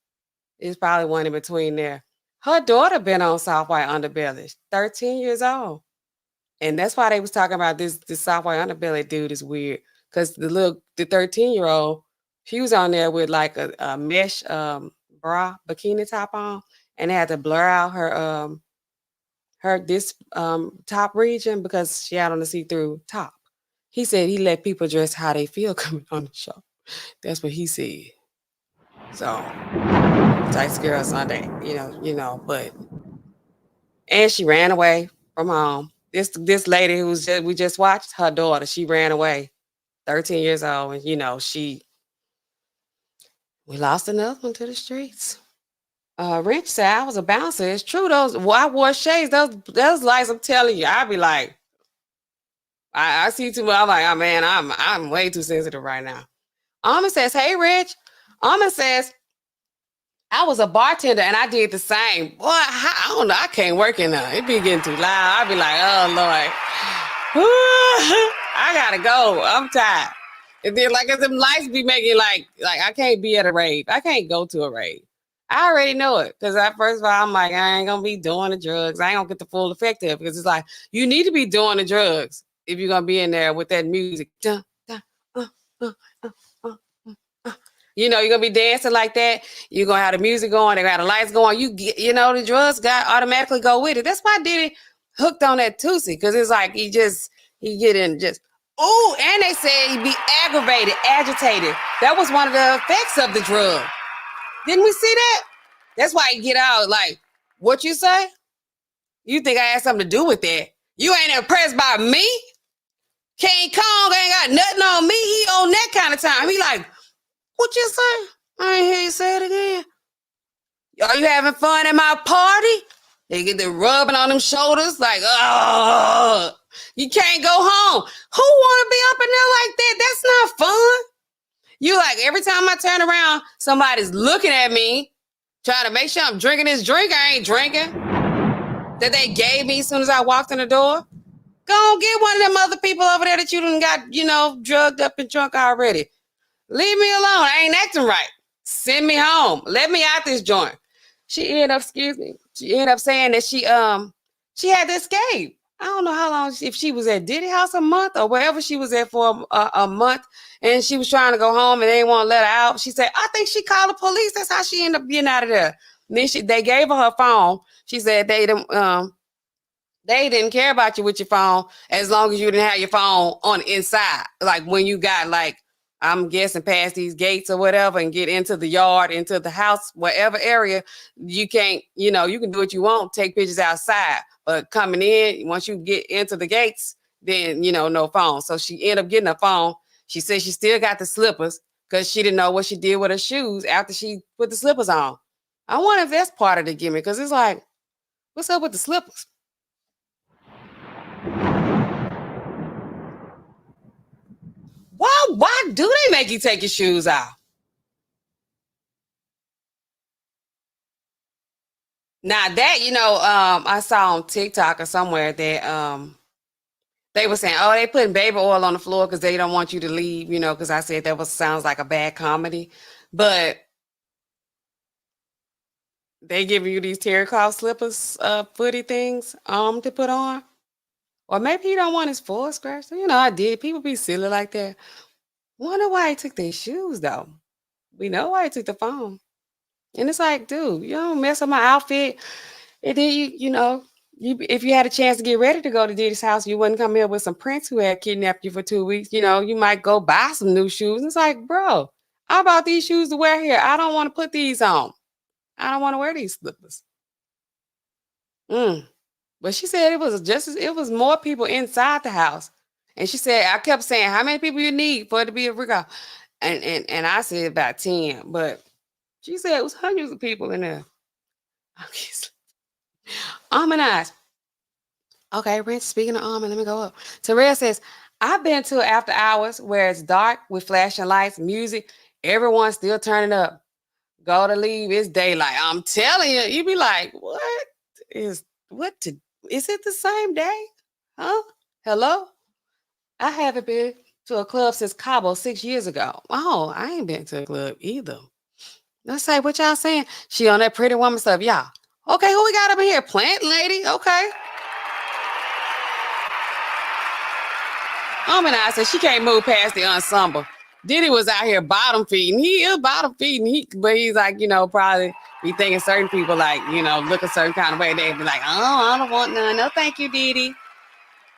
it's probably one in between there. Her daughter been on Soft White Underbelly, 13 years old. And that's why they was talking about this Soft White Underbelly dude is weird. Because the 13-year-old, she was on there with like a mesh bra bikini top on, and they had to blur out her top region because she had on the see-through top. He said he let people dress how they feel coming on the show. That's what he said. So Tights Girl Sunday, you know, but and she ran away from home. This lady we just watched, her daughter, she ran away, 13 years old, and we lost another one to the streets. Rich said I was a bouncer. It's true. I wore shades. Those lights, I'm telling you, I'd be like, I see too much. I'm like, oh man, I'm way too sensitive right now. Alma says, hey Rich. Alma says, I was a bartender and I did the same. Boy, I don't know. I can't work in there. It be getting too loud. I'd be like, oh Lord. I gotta go. I'm tired. And then like them lights be making like I can't be at a rave. I can't go to a rave. I already know it. Because first of all, I'm like, I ain't gonna be doing the drugs. I ain't gonna get the full effect of it. Because it's like, you need to be doing the drugs if you're gonna be in there with that music. You know, you're gonna be dancing like that. You're gonna have the music going. They got the lights going. The drugs got automatically go with it. That's why Diddy hooked on that Tootsie, because it's like he get in just. Oh, and they said he'd be aggravated, agitated. That was one of the effects of the drug. Didn't we see that? That's why he get out like, what you say? You think I had something to do with that? You ain't impressed by me? King Kong ain't got nothing on me. He on that kind of time. He like, what you say? I ain't hear you say it again. Are you having fun at my party? They get the rubbing on them shoulders like, oh, you can't go home. Who want to be up in there like that? That's not fun. You like, every time I turn around, somebody's looking at me, trying to make sure I'm drinking this drink I ain't drinking, that they gave me as soon as I walked in the door. Go on, get one of them other people over there that you done got, drugged up and drunk already. Leave me alone. I ain't acting right. Send me home. Let me out this joint. She ended up saying that she had to escape. I don't know how long, if she was at Diddy house a month or wherever she was at for a month, and she was trying to go home and they didn't want to let her out. She said, I think she called the police. That's how she ended up getting out of there. And then they gave her phone. She said they didn't care about you with your phone as long as you didn't have your phone on the inside. Like when you got I'm guessing past these gates or whatever and get into the yard, into the house, whatever area, you can't, you can do what you want, take pictures outside. But coming in, once you get into the gates, then, no phone. So she ended up getting a phone. She said she still got the slippers because she didn't know what she did with her shoes after she put the slippers on. I wonder if that's part of the gimmick, because it's like, what's up with the slippers? Why do they make you take your shoes off? Now that, I saw on TikTok or somewhere that they were saying, oh, they putting baby oil on the floor because they don't want you to leave, because I said that sounds like a bad comedy. But they giving you these terracotta slippers, footy things to put on. Or maybe he don't want his foot scratched. I did. People be silly like that. Wonder why he took their shoes, though. We know why he took the phone. And it's like, dude, you don't mess up my outfit. And then if you had a chance to get ready to go to Diddy's house, you wouldn't come here with some prince who had kidnapped you for 2 weeks. You might go buy some new shoes. It's like, bro, I bought these shoes to wear here. I don't want to put these on. I don't want to wear these slippers. But she said it was more people inside the house. And she said, I kept saying, how many people you need for it to be a freak out? And I said about 10. But she said it was hundreds of people in there. Harmonized. Okay, Rich, speaking of almond, let me go up. Terrell says, I've been to after hours where it's dark with flashing lights, music, everyone's still turning up. Go to leave, it's daylight. I'm telling you, you be like, is it the same day? Huh? Hello? I haven't been to a club since Cabo 6 years ago. Oh, I ain't been to a club either. Let's say what y'all saying. She on that Pretty Woman stuff, y'all. Okay, who we got up in here? Plant lady. Okay. I said she can't move past the ensemble. Diddy was out here bottom feeding. He is bottom feeding. But he's like, probably be thinking certain people like, look a certain kind of way. They'd be like, oh, I don't want none. No, thank you, Diddy.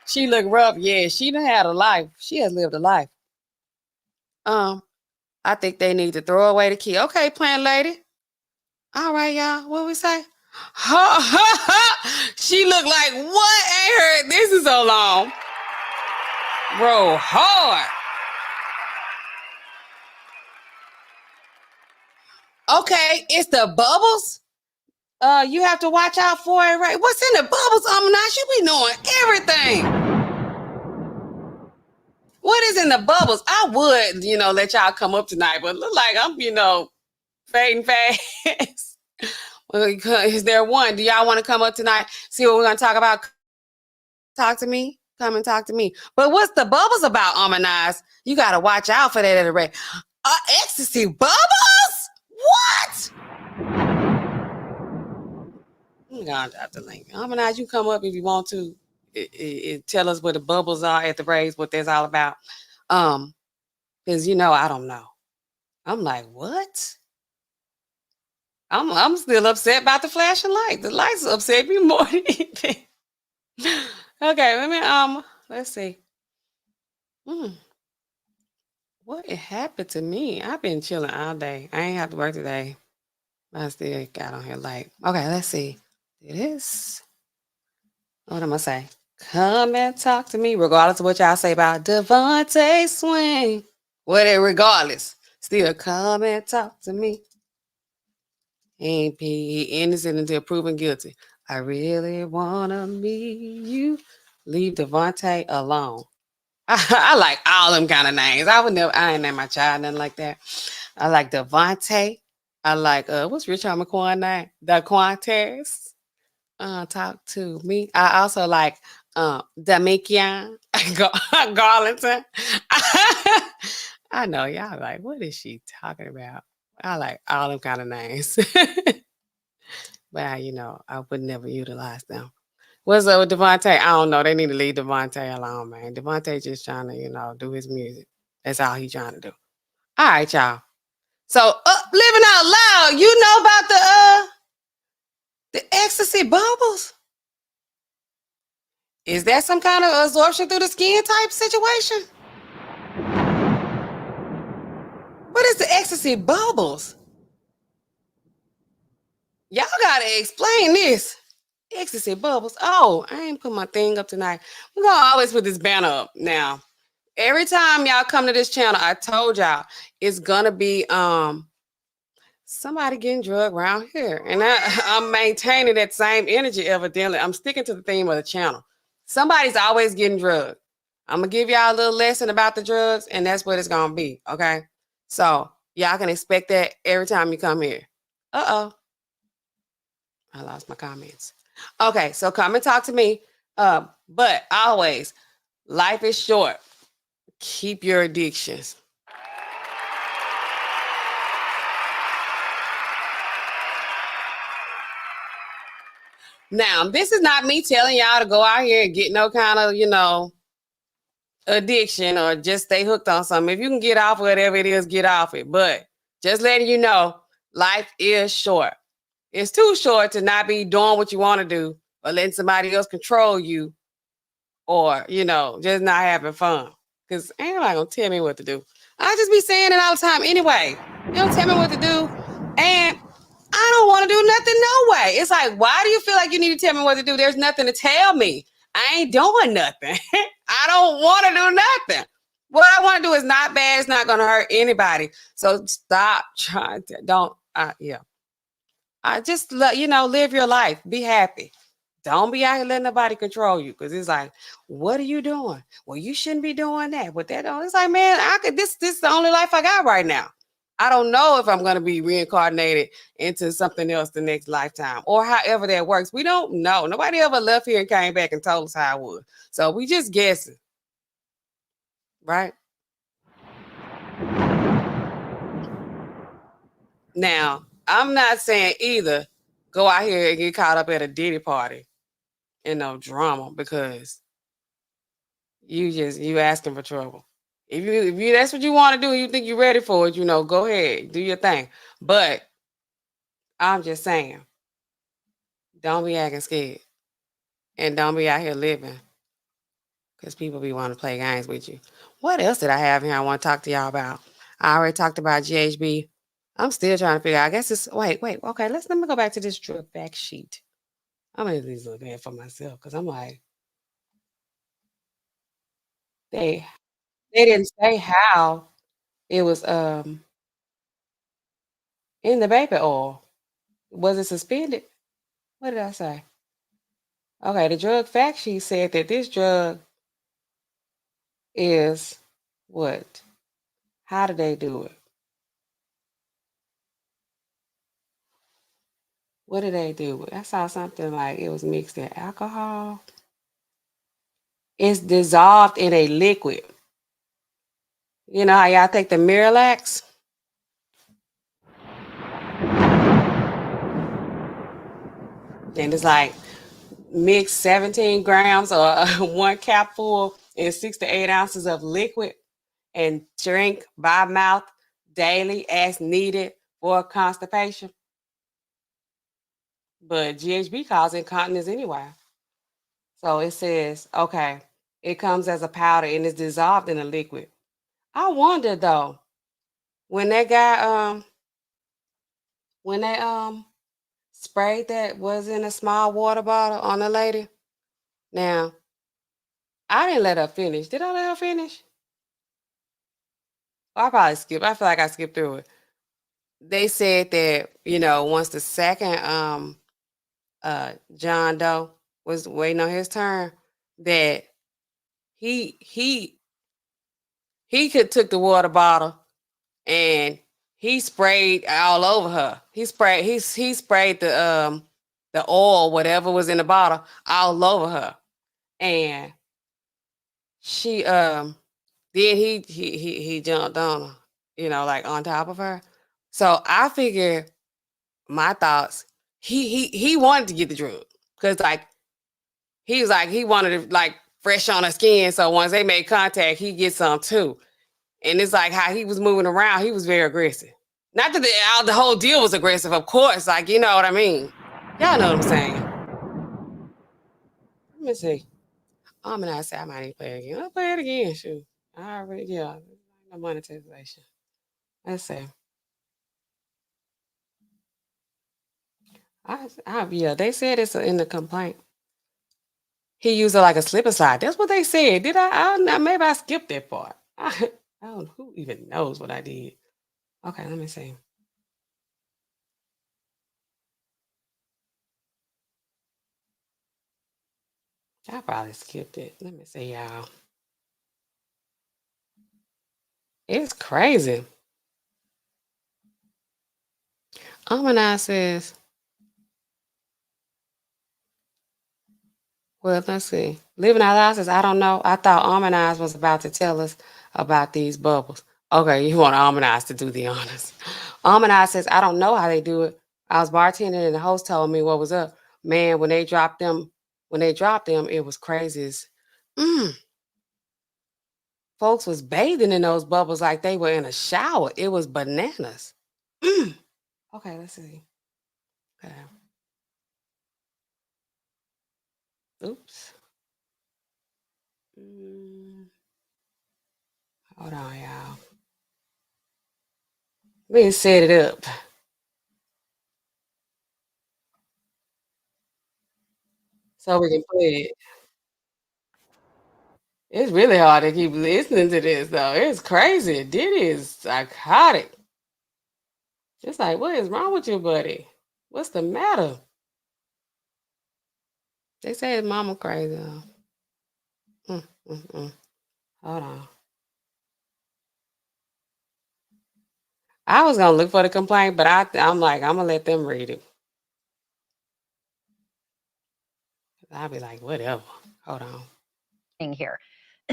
She look rough. Yeah, she done had a life. She has lived a life. I think they need to throw away the key. Okay, plant lady. All right, y'all. What we say? She looked like, what? Ain't heard this is so long. Roll hard. Okay, it's the bubbles. You have to watch out for it, right? What's in the bubbles, Amanash? You be knowing everything. What is in the bubbles? I would, let y'all come up tonight, but look like I'm, fading fast. Is there one? Do y'all want to come up tonight? See what we're going to talk about? Talk to me. Come and talk to me. But what's the bubbles about, Amanize? You got to watch out for that at a rate. Ecstasy bubbles? What? I'm going to drop the link. Amanize, you come up if you want to. Tell us what the bubbles are at the race, what that's all about. Because, I don't know. I'm like, what? I'm still upset about the flashing light. The lights upset me more than anything. Okay, let's see. What happened to me? I've been chilling all day. I ain't have to work today. I still got on here late. Okay, let's see. This. What am I say? Come and talk to me, regardless of what y'all say about Devontae Swing. Regardless, still come and talk to me. He innocent until proven guilty. I really wanna meet you. Leave Devontae alone. I like all them kind of names. I ain't name my child nothing like that. I like Devontae. I like what's Richard McQuan name? DeQuantes. Talk to me. I also like Damikian Garlington. I know y'all like, what is she talking about? I like all them kind of names. But I would never utilize them. What's up with Devontae? I don't know. They need to leave Devontae alone, man. Devontae just trying to, do his music. That's all he's trying to do. All right, y'all. So, living out loud, you know about the ecstasy bubbles? Is that some kind of absorption through the skin type situation? What is the ecstasy bubbles? Y'all gotta explain this. Ecstasy bubbles. Oh, I ain't put my thing up tonight. We're gonna always put this banner up now. every time y'all come to this channel, I told y'all it's gonna be somebody getting drugged around here. And I'm maintaining that same energy evidently. I'm sticking to the theme of the channel. Somebody's always getting drugged. I'm gonna give y'all a little lesson about the drugs, and that's what it's gonna be. Okay. So y'all can expect that every time you come here. I lost my comments. Okay, so come and talk to me. But always, life is short. Keep your addictions. Now, this is not me telling y'all to go out here and get no kind of, addiction or just stay hooked on something. If you can get off whatever it is, get off it. But just letting you know, life is short. It's too short to not be doing what you want to do or letting somebody else control you or, just not having fun. Because ain't nobody going to tell me what to do. I just be saying it all the time anyway. You don't tell me what to do. And I don't want to do nothing no way. It's like, why do you feel like you need to tell me what to do? There's nothing to tell me. I ain't doing nothing. I don't want to do nothing. What I want to do is not bad. It's not going to hurt anybody. So stop trying to, I just, live your life. Be happy. Don't be out here letting nobody control you. Because it's like, what are you doing? Well, you shouldn't be doing that. But it's like, man, this is the only life I got right now. I don't know if I'm going to be reincarnated into something else the next lifetime or however that works. We don't know. Nobody ever left here and came back and told us how it would. So we just guessing. Right? Now, I'm not saying either go out here and get caught up at a Diddy party in no drama because you asking for trouble. If you that's what you want to do, you think you're ready for it, go ahead, do your thing. But I'm just saying, don't be acting scared. And don't be out here living. Because people be wanting to play games with you. What else did I have here I want to talk to y'all about? I already talked about GHB. I'm still trying to figure out. I guess it's wait. Okay, let me go back to this drug fact sheet. I'm at least looking at it for myself because I'm like, they didn't say how it was in the baby oil. Was it suspended? What did I say? Okay, the drug fact sheet said that this drug is what? How did they do it? What did they do? I saw something like it was mixed in alcohol. It's dissolved in a liquid. You know how y'all take the Miralax? And it's like mix 17 grams or 1 capful and 6 to 8 ounces of liquid and drink by mouth daily as needed for constipation. But GHB causes incontinence anyway. So it says, okay, it comes as a powder and it's dissolved in a liquid. I wonder though, when that guy when they sprayed that was in a small water bottle on the lady. Now, I didn't let her finish. Did I let her finish? I probably skipped. I feel like I skipped through it. They said that, once the second John Doe was waiting on his turn, that he could took the water bottle and he sprayed all over her. He sprayed the oil, whatever was in the bottle, all over her. And she then he jumped on her, like on top of her. So I figured my thoughts, he wanted to get the drug. Cause he was like, he wanted it like fresh on her skin. So once they made contact, he gets some too. And it's like how he was moving around, he was very aggressive. Not that the whole deal was aggressive, of course. Like, you know what I mean? Y'all know what I'm saying. Let me see. I'm gonna say I might need to play it again. I'll play it again. Shoot. I already, no monetization. Let's see. Yeah, they said it's in the complaint. He used her like a slip and slide. That's what they said. Did I maybe I skipped that part. I don't. Who even knows what I did? Okay, let me see. I probably skipped it. Let me see, y'all. It's crazy. Amani says, well, let's see. Living Out Loud says, I don't know. I thought Amani was about to tell us about these bubbles. Okay, you want Amani to do the honors. Amani says, I don't know how they do it. I was bartending and the host told me what was up. Man, when they dropped them, it was crazy. Folks was bathing in those bubbles like they were in a shower. It was bananas. Okay, let's see. Okay. Oops. Hold on, y'all. Let me set it up. So we can play it. It's really hard to keep listening to this, though. It's crazy. Diddy is psychotic. Just like, what is wrong with you, buddy? What's the matter? They say his mama crazy. Hold on. I was gonna look for the complaint, but I'm like, I'm gonna let them read it. I'll be like, whatever. Hold on. Here.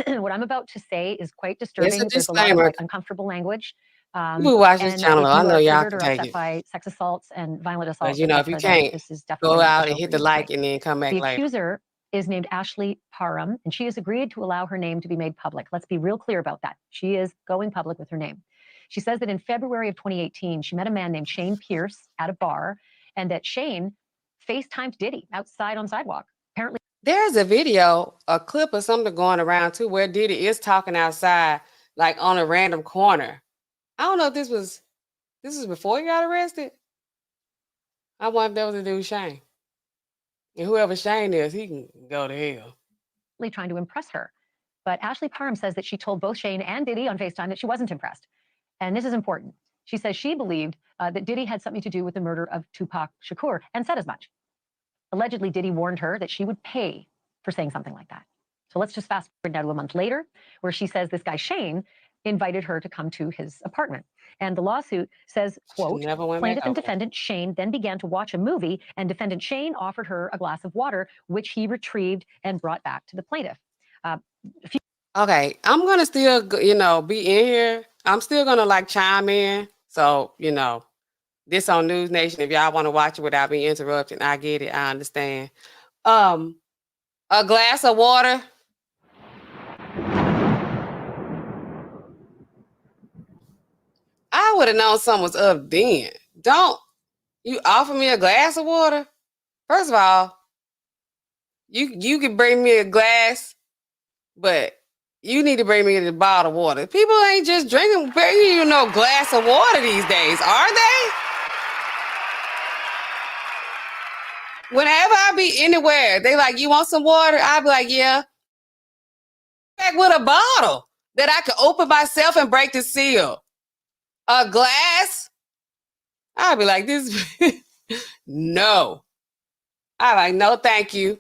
What I'm about to say is quite disturbing. It's a There's a lot of disclaimer. like, uncomfortable language. You watch this and channel. if I you know are y'all triggered can or take upset it. by sex assaults and violent But assaults, you know, if you etc., then can't, this is definitely go the out show and for hit you the tonight. like and then come back The later. accuser is named Ashley Parham, and she has agreed to allow her name to be made public. Let's be real clear about that. She is going public with her name. She says that in February of 2018, she met a man named Shane Pierce at a bar, and that Shane FaceTimed Diddy outside on sidewalk. Apparently, there's a video, a clip of something going around too, where Diddy is talking outside, like on a random corner. I don't know if this was before he got arrested. I wonder if that was a dude Shane. And whoever Shane is, he can go to hell. Trying to impress her. But Ashley Parham says that she told both Shane and Diddy on FaceTime that she wasn't impressed. And this is important. She says she believed that Diddy had something to do with the murder of Tupac Shakur and said as much. Allegedly, Diddy warned her that she would pay for saying something like that. So let's just fast forward now to a month later, where she says this guy Shane invited her to come to his apartment. And the lawsuit says, quote, plaintiff and defendant Shane then began to watch a movie, and defendant Shane offered her a glass of water, which he retrieved and brought back to the plaintiff. Okay, I'm gonna still, be in here. I'm still gonna like chime in. So, this on News Nation. If y'all want to watch it without being interrupted, I get it. I understand. A glass of water. I would have known something was up then. Don't you offer me a glass of water? First of all, you can bring me a glass, but you need to bring me the bottle of water. People ain't just drinking, glass of water these days, are they? Whenever I be anywhere, they like, you want some water? I'll be like, yeah. Back with a bottle that I could open myself and break the seal. A glass? I'll be like, this. No. I'm like, no, thank you.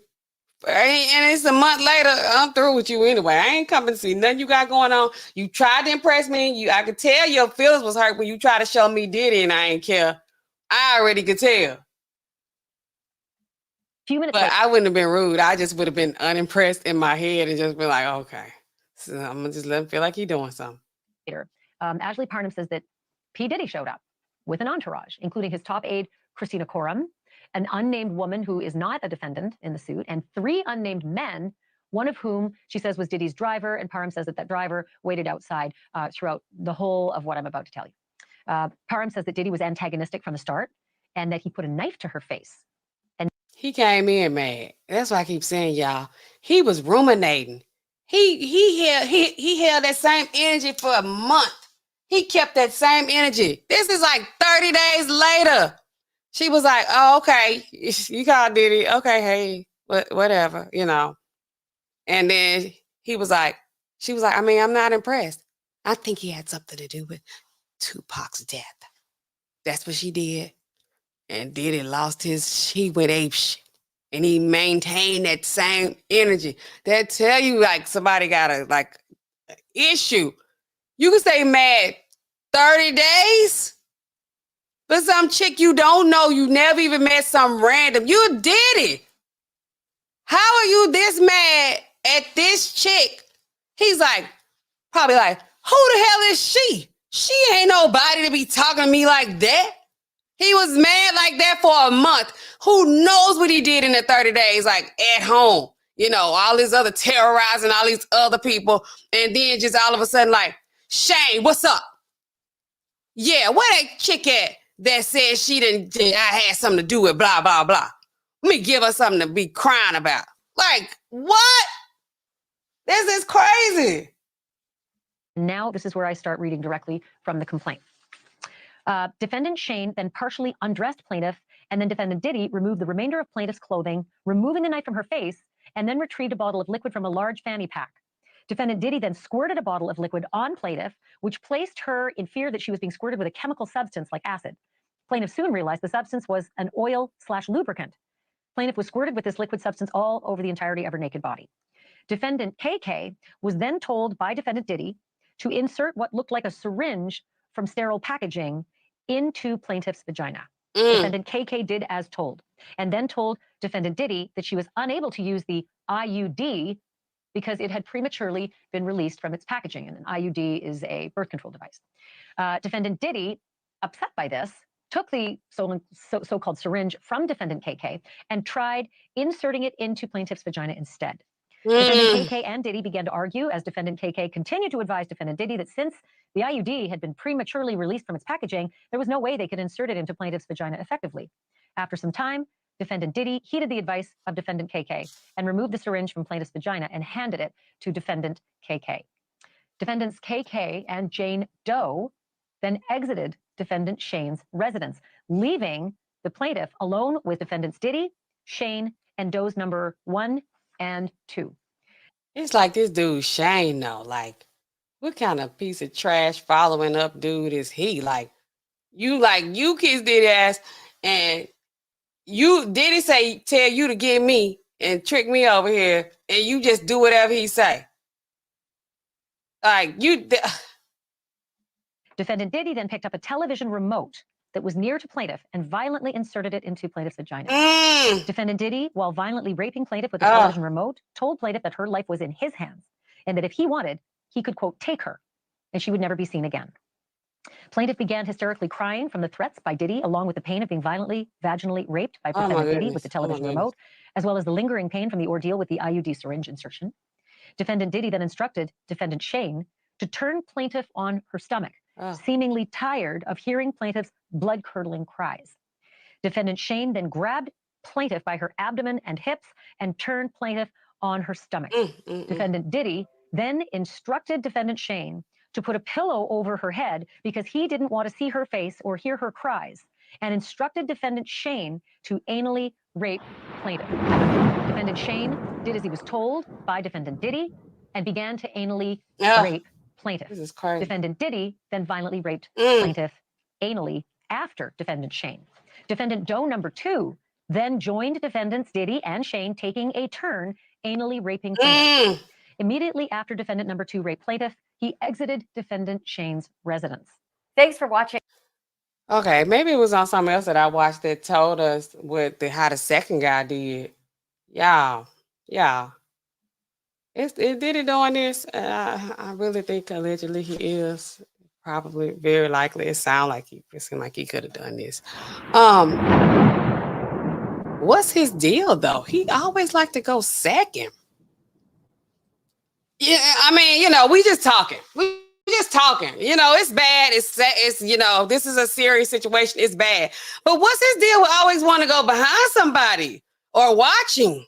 And it's a month later, I'm through with you anyway. I ain't coming to see nothing you got going on. You tried to impress me. I could tell your feelings was hurt when you tried to show me Diddy and I ain't care. I already could tell. But I wouldn't have been rude. I just would have been unimpressed in my head and just been like, okay. So I'm going to just let him feel like he's doing something. Ashley Parham says that P. Diddy showed up with an entourage, including his top aide, Christina Coram, an unnamed woman who is not a defendant in the suit, and 3 unnamed men, one of whom she says was Diddy's driver, and Parham says that driver waited outside throughout the whole of what I'm about to tell you. Parham says that Diddy was antagonistic from the start and that he put a knife to her face. And he came in mad. That's why I keep saying, y'all, he was ruminating. He held that same energy for a month. He kept that same energy. This is like 30 days later. She was like, oh, okay. You called Diddy. Okay, hey, whatever, And then she was like, I mean, I'm not impressed. I think he had something to do with Tupac's death. That's what she did. And Diddy he went ape shit. And he maintained that same energy. That tell you like somebody got a like issue. You can stay mad 30 days. But some chick you don't know, you never even met, some random. You did it. How are you this mad at this chick? He's like, probably like, who the hell is she? She ain't nobody to be talking to me like that. He was mad like that for a month. Who knows what he did in the 30 days, like at home? You know, all this other terrorizing all these other people. And then just all of a sudden like, Shane, what's up? Yeah, where that chick at that said I had something to do with blah, blah, blah. Let me give her something to be crying about. Like, what? This is crazy. Now, this is where I start reading directly from the complaint. Defendant Shane then partially undressed plaintiff, and then defendant Diddy removed the remainder of plaintiff's clothing, removing the knife from her face, and then retrieved a bottle of liquid from a large fanny pack. Defendant Diddy then squirted a bottle of liquid on plaintiff, which placed her in fear that she was being squirted with a chemical substance like acid. Plaintiff soon realized the substance was an oil/lubricant. Plaintiff was squirted with this liquid substance all over the entirety of her naked body. Defendant KK was then told by defendant Diddy to insert what looked like a syringe from sterile packaging into plaintiff's vagina. Defendant KK did as told, and then told defendant Diddy that she was unable to use the IUD because it had prematurely been released from its packaging, and an IUD is a birth control device. Defendant Diddy, upset by this, took the so-called syringe from defendant KK and tried inserting it into plaintiff's vagina instead. Defendant KK and Diddy began to argue as defendant KK continued to advise defendant Diddy that since the IUD had been prematurely released from its packaging, there was no way they could insert it into plaintiff's vagina effectively. After some time, defendant Diddy heeded the advice of defendant KK and removed the syringe from plaintiff's vagina and handed it to defendant KK. Defendants KK and Jane Doe then exited defendant Shane's residence, leaving the plaintiff alone with defendants Diddy, Shane, and Doe's number 1 and 2. It's like this dude Shane though. Like, what kind of piece of trash following up dude is he? Like you kissed Diddy ass, and Diddy tell you to get me and trick me over here, and you just do whatever he say. Like you. Defendant Diddy then picked up a television remote that was near to plaintiff and violently inserted it into plaintiff's vagina. Defendant Diddy, while violently raping plaintiff with the television remote, told plaintiff that her life was in his hands and that if he wanted, he could, quote, take her and she would never be seen again. Plaintiff began hysterically crying from the threats by Diddy, along with the pain of being violently vaginally raped by defendant Diddy with the television remote, as well as the lingering pain from the ordeal with the IUD syringe insertion. Defendant Diddy then instructed defendant Shane to turn plaintiff on her stomach, seemingly tired of hearing plaintiff's blood-curdling cries. Defendant Shane then grabbed plaintiff by her abdomen and hips and turned plaintiff on her stomach. Defendant Diddy then instructed defendant Shane to put a pillow over her head because he didn't want to see her face or hear her cries, and instructed defendant Shane to anally rape plaintiff. Defendant Shane did as he was told by defendant Diddy and began to anally rape plaintiff. This is crazy. Defendant Diddy then violently raped plaintiff anally after defendant Shane. Defendant Doe number 2 then joined defendants Diddy and Shane, taking a turn anally raping plaintiff. Immediately after defendant number 2 raped plaintiff, he exited defendant Shane's residence. Thanks for watching. Okay, maybe it was on something else that I watched that told us how the second guy did. Yeah. Is Diddy doing this? I really think allegedly he is. Probably, very likely. It seemed like he could have done this. What's his deal though? He always like to go second. Yeah, I mean, we just talking. It's bad. It's this is a serious situation. It's bad. But what's his deal with always want to go behind somebody or watching?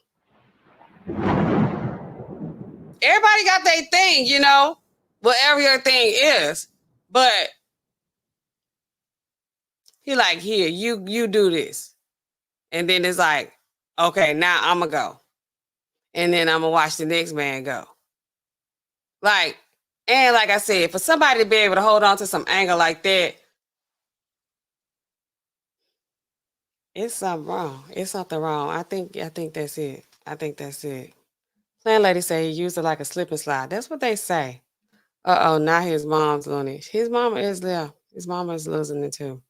Everybody got their thing, whatever your thing is. But he like, here, you do this. And then it's like, okay, now I'm going to go. and then I'm gonna watch the next man go. Like, and like I said, for somebody to be able to hold on to some anger like that, it's something wrong. It's something wrong. I think that's it. I think that's it. Landlady say he used it like a slip and slide. That's what they say. Uh-oh, now his mom's on it. His mama is there. His mama is losing it too.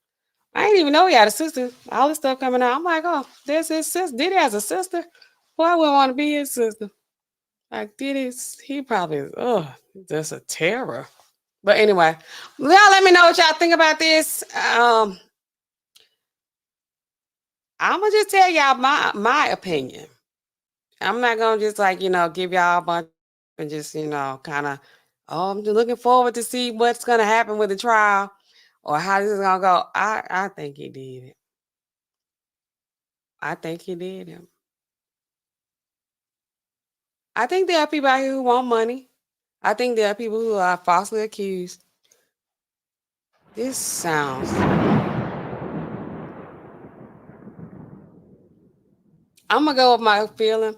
I didn't even know he had a sister. All this stuff coming out. I'm like, oh, there's his sister. Diddy has a sister. Boy, I wouldn't want to be his sister. Like Diddy's, he probably is, just a terror. But anyway, y'all let me know what y'all think about this. I'm gonna just tell y'all my opinion. I'm not gonna just like, give y'all a bunch and just, kind of, I'm just looking forward to see what's gonna happen with the trial or how this is gonna go. I think he did it. I think he did it. I think there are people out here who want money. I think there are people who are falsely accused. This sounds... I'm gonna go with my feeling.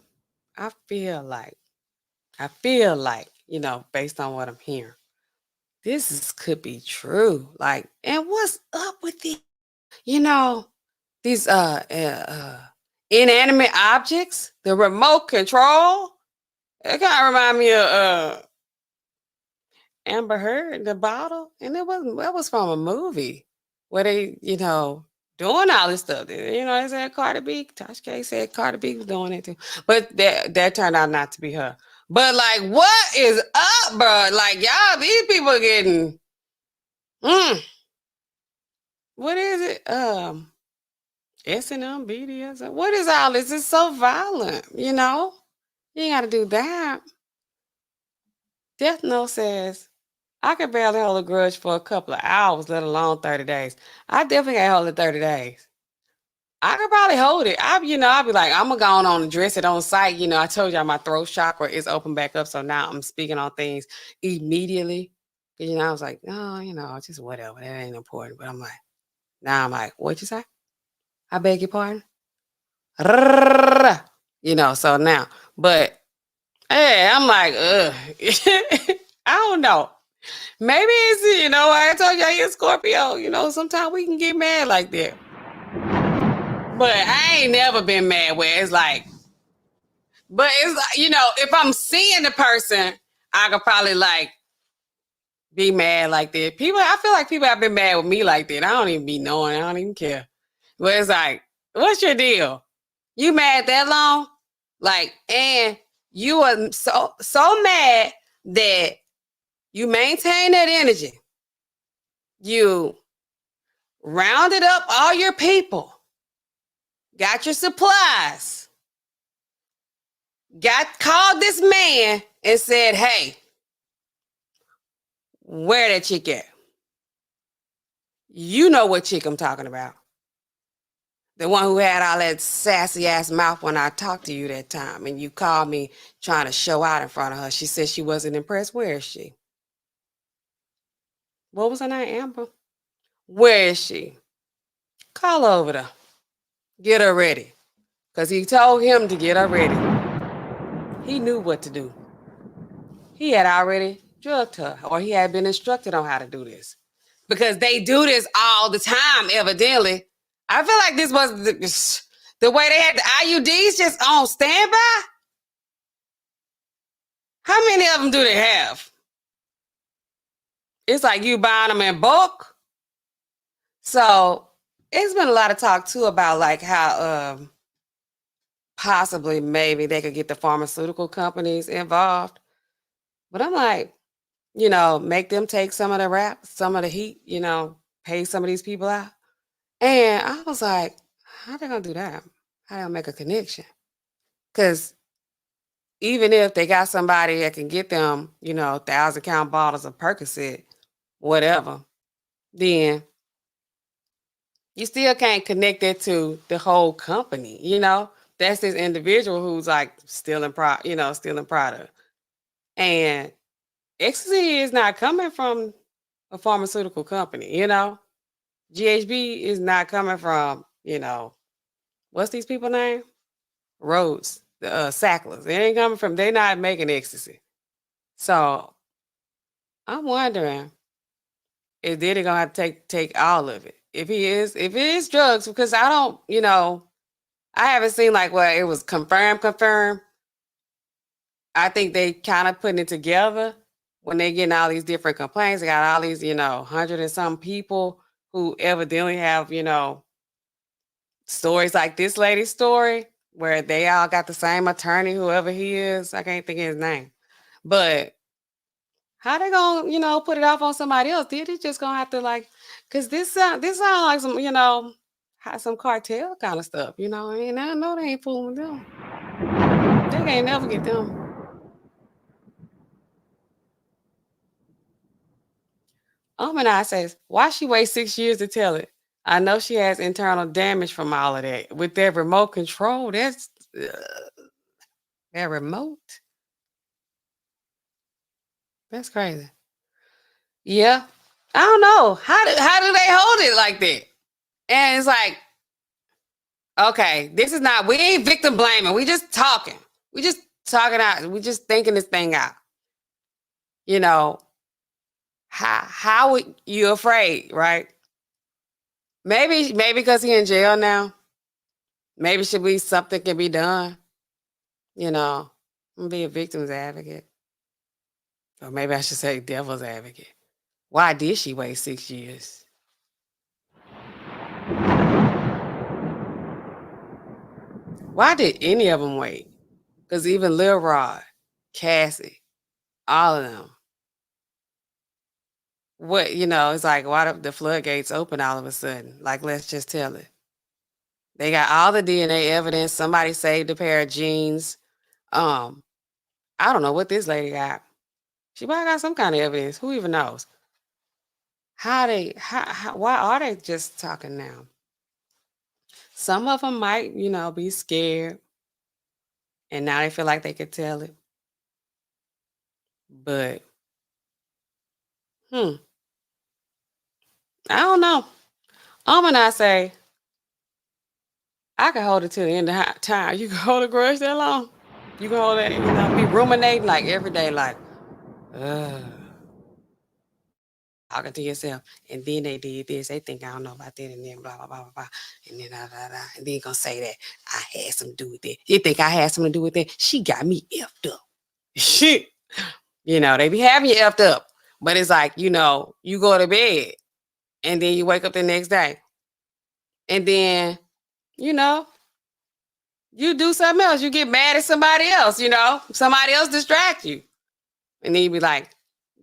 I feel like, based on what I'm hearing, could be true. Like, and what's up with these inanimate objects? The remote control. It kind of remind me of Amber Heard, the bottle, and that was from a movie where they, doing all this stuff. They said Cardi B. Tasha K said Cardi B was doing it too, but that turned out not to be her. But like, what is up, bro? Like, y'all, these people are getting, what is it? S&M, BDS. What is all this? It's so violent, You ain't got to do that. Death Note says, I could barely hold a grudge for a couple of hours, let alone 30 days. I definitely can't hold it 30 days. I could probably hold it. I'll be like, I'm going to go on and address it on site. I told y'all my throat chakra is open back up. So now I'm speaking on things immediately. I was like, no, just whatever. That ain't important. But I'm like, what'd you say? I beg your pardon? So now, but hey, I'm like, I don't know. Maybe it's, I told y'all he's Scorpio. Sometimes we can get mad like that. But I ain't never been mad where it's like, but it's like, if I'm seeing the person, I could probably like be mad like that. I feel like people have been mad with me like that. I don't even be knowing. I don't even care. But it's like, what's your deal? You mad that long? Like, and you are so mad that you maintain that energy. You rounded up all your people, got your supplies, called this man and said, hey, where that chick at? You know what chick I'm talking about. The one who had all that sassy ass mouth when I talked to you that time and you called me trying to show out in front of her. She said she wasn't impressed. Where is she? What was her name? Amber? Where is she? Call over there. Get her ready. Because he told him to get her ready. He knew what to do. He had already drugged her, or he had been instructed on how to do this. Because they do this all the time, evidently. I feel like this was the way they had the IUDs just on standby. How many of them do they have? It's like you buying them in bulk. So it's been a lot of talk too about like how possibly maybe they could get the pharmaceutical companies involved. But I'm like, make them take some of the rap, some of the heat, pay some of these people out. And I was like, how they gonna do that? How they gonna make a connection? Because even if they got somebody that can get them, 1,000-count bottles of Percocet, whatever, then you still can't connect it to the whole company. That's this individual who's like stealing product. And Ecstasy is not coming from a pharmaceutical company, GHB is not coming from, what's these people name? Rhodes. Sacklers. It ain't coming from, they're not making ecstasy. So I'm wondering if Diddy gonna have to take all of it. If it is drugs, because I don't, I haven't seen like where it was confirmed. I think they kind of putting it together when they getting all these different complaints. They got all these, 100 and some people who evidently have, stories like this lady's story, where they all got the same attorney, whoever he is. I can't think of his name. But how they gonna, put it off on somebody else? Diddy just gonna have to because this sound like some, some cartel kind of stuff, I mean, I know they ain't fooling with them. They can't never get them. And I says, why she wait 6 years to tell it? I know she has internal damage from all of that. With that remote control, that's that remote. That's crazy. Yeah. I don't know. How do they hold it like that? And it's like, okay, we ain't victim blaming. We just talking. We just talking out. We just thinking this thing out. How you afraid, right? Maybe because he in jail now. Maybe something can be done. I'm gonna be a victim's advocate. Or maybe I should say devil's advocate. Why did she wait 6 years? Why did any of them wait? Because even Lil Rod, Cassie, all of them. What, it's like, why the floodgates open all of a sudden? Like, let's just tell it. They got all the DNA evidence. Somebody saved a pair of jeans. I don't know what this lady got. She probably got some kind of evidence. Who even knows? Why are they just talking now? Some of them might, be scared. And now they feel like they could tell it. But, I don't know. And I say, I can hold it till the end of time. You can hold a grudge that long? You can hold that, be ruminating like every day, like, talking to yourself. And then they did this. They think I don't know about that, and then blah, blah, blah, blah, blah. And then blah, blah, blah. And then you're going to say that I had something to do with that. You think I had something to do with that? She got me effed up. Shit. They be having you effed up. But it's like, you go to bed and then you wake up the next day. And then, you do something else. You get mad at somebody else, Somebody else distract you. And then you be like,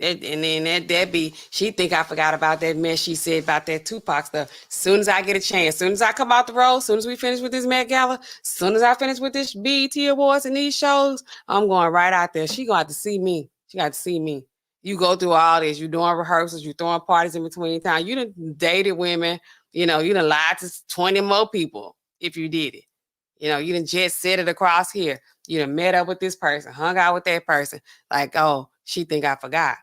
and then that be, she think I forgot about that mess she said about that Tupac stuff. As soon as I get a chance, as soon as I come out the road, as soon as we finish with this Met Gala, as soon as I finish with this BET Awards and these shows, I'm going right out there. She got to see me. She got to see me. You go through all this. You doing rehearsals. You throwing parties in between time. You done dated women. You done lied to 20 more people if you did it. You done just set it across here. You done met up with this person, hung out with that person. Like, oh, she think I forgot.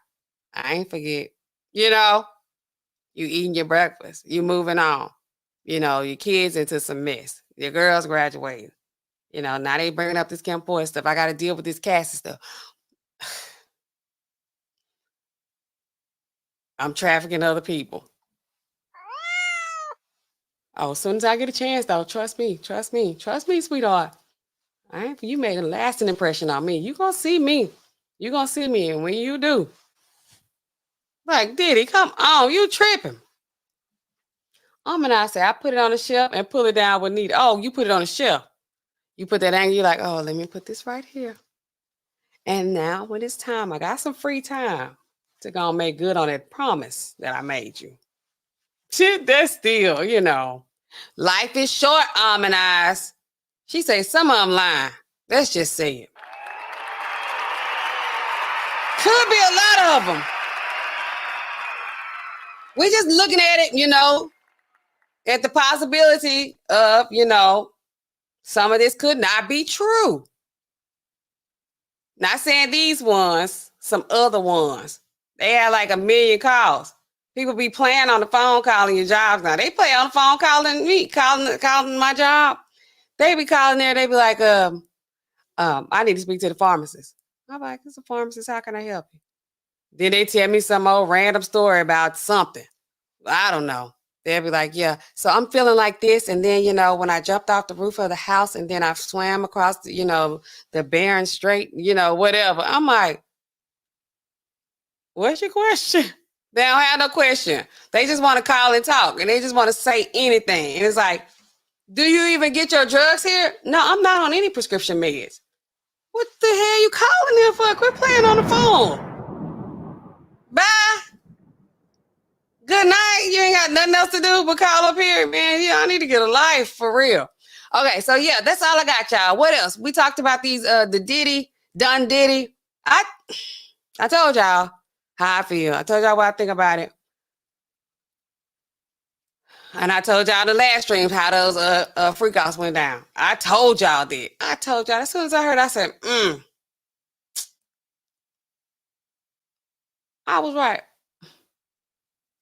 I ain't forget. You eating your breakfast. You moving on. Your kids into some mess. Your girls graduating. Now they bringing up this Kim Boy stuff. I got to deal with this Cassie stuff. I'm trafficking other people. Oh, as soon as I get a chance, though, trust me, sweetheart. You made a lasting impression on me. You gonna see me. You gonna see me, and when you do, like, Diddy, come on, you tripping. And I say, I put it on the shelf and pull it down with need. Oh, you put it on the shelf. You put that angle, you're like, oh, let me put this right here. And now when it's time, I got some free time to go and make good on that promise that I made you. Shit, that's still, life is short, eyes. She say some of them lying. Let's just say it. Could be a lot of them. We're just looking at it, at the possibility of, some of this could not be true. Not saying these ones, some other ones. They had like 1 million calls. People be playing on the phone calling your jobs now. They play on the phone calling me, calling my job. They be calling there. They be like, I need to speak to the pharmacist. I'm like, it's a pharmacist. How can I help you? Then they tell me some old random story about something. I don't know. They'll be like, yeah. So I'm feeling like this. And then, you know, when I jumped off the roof of the house and then I swam across, the, you know, the Barren Strait, you know, whatever. I'm like, what's your question? They don't have no question. They just want to call and talk. And they just want to say anything. And it's like, do you even get your drugs here? No, I'm not on any prescription meds. What the hell you calling them for? Quit playing on the phone. Bye. Good night. You ain't got nothing else to do but call up here, man. Yeah, I need to get a life for real. Okay, so yeah, that's all I got, y'all. What else? We talked about these the Diddy, Dun Diddy. I told y'all how I feel. I told y'all what I think about it. And I told y'all the last stream how those freak offs went down. I told y'all that. I told y'all as soon as I heard, I said, I was right.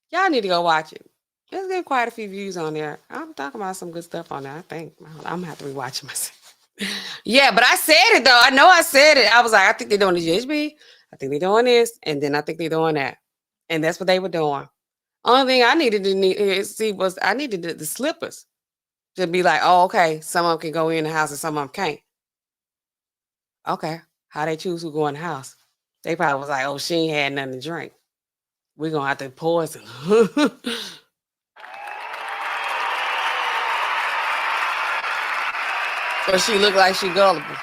Y'all need to go watch it. There's getting quite a few views on there. I'm talking about some good stuff on there. I think I'm gonna have to rewatch it myself. Yeah, but I said it though. I know I said it. I was like, I think they're doing the GHB. I think they're doing this, and then I think they're doing that. And that's what they were doing. Only thing I needed to see was I needed the slippers to be like, oh, okay, some of them can go in the house and some of them can't. Okay, how they choose who go in the house? They probably was like, oh, she ain't had nothing to drink. We're gonna have to poison. Or she look like she gullible.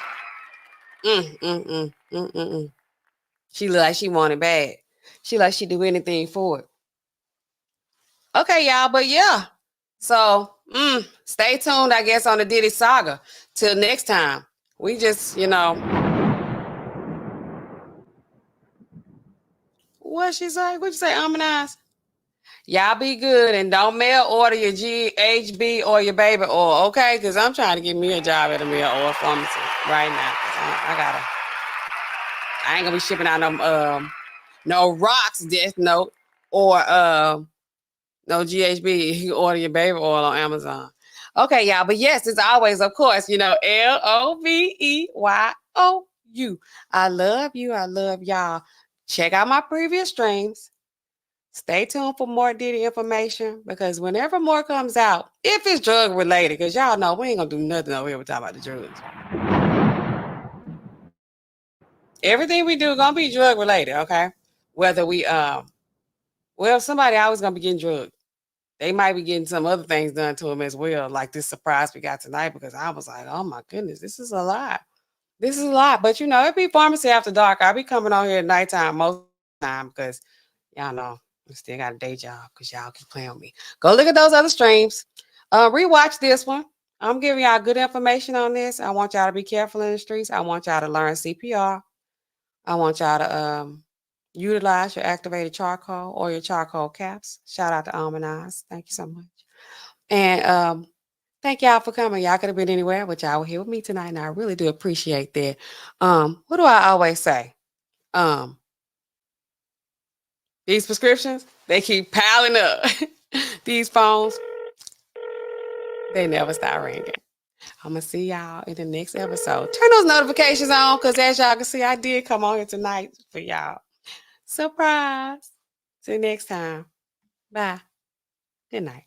She look like she want it bad. She like she do anything for it. Okay, y'all, but yeah. So stay tuned, I guess, on the Diddy saga. Till next time. We just, you know. What she say? What you say, Amanize? Y'all be good and don't mail order your GHB or your baby oil, okay? Because I'm trying to get me a job at a mail order pharmacy right now. I ain't gonna be shipping out no rocks death note or no GHB. You can order your baby oil on Amazon. Okay, y'all. But yes, as always, of course, you know, LOVEYOU. I love you. I love y'all. Check out my previous streams. Stay tuned for more Diddy information because whenever more comes out, if it's drug related, because y'all know we ain't gonna do nothing over here. We talk about the drugs. Everything we do gonna be drug related, okay? Whether we well, somebody always gonna be getting drugged. They might be getting some other things done to them as well, like this surprise we got tonight, because I was like, oh my goodness, this is a lot. This is a lot. But you know, it be pharmacy after dark. I'll be coming on here at nighttime most of the time because y'all know I still got a day job because y'all keep playing with me. Go look at those other streams. Rewatch this one. I'm giving y'all good information on this. I want y'all to be careful in the streets. I want y'all to learn CPR. I want y'all to utilize your activated charcoal or your charcoal caps. Shout out to Almanize. Thank you so much. And thank y'all for coming. Y'all could have been anywhere, but y'all were here with me tonight, and I really do appreciate that. What do I always say? These prescriptions, they keep piling up. These phones, they never stop ringing. I'm going to see y'all in the next episode. Turn those notifications on because as y'all can see, I did come on here tonight for y'all. Surprise. See you next time. Bye. Good night.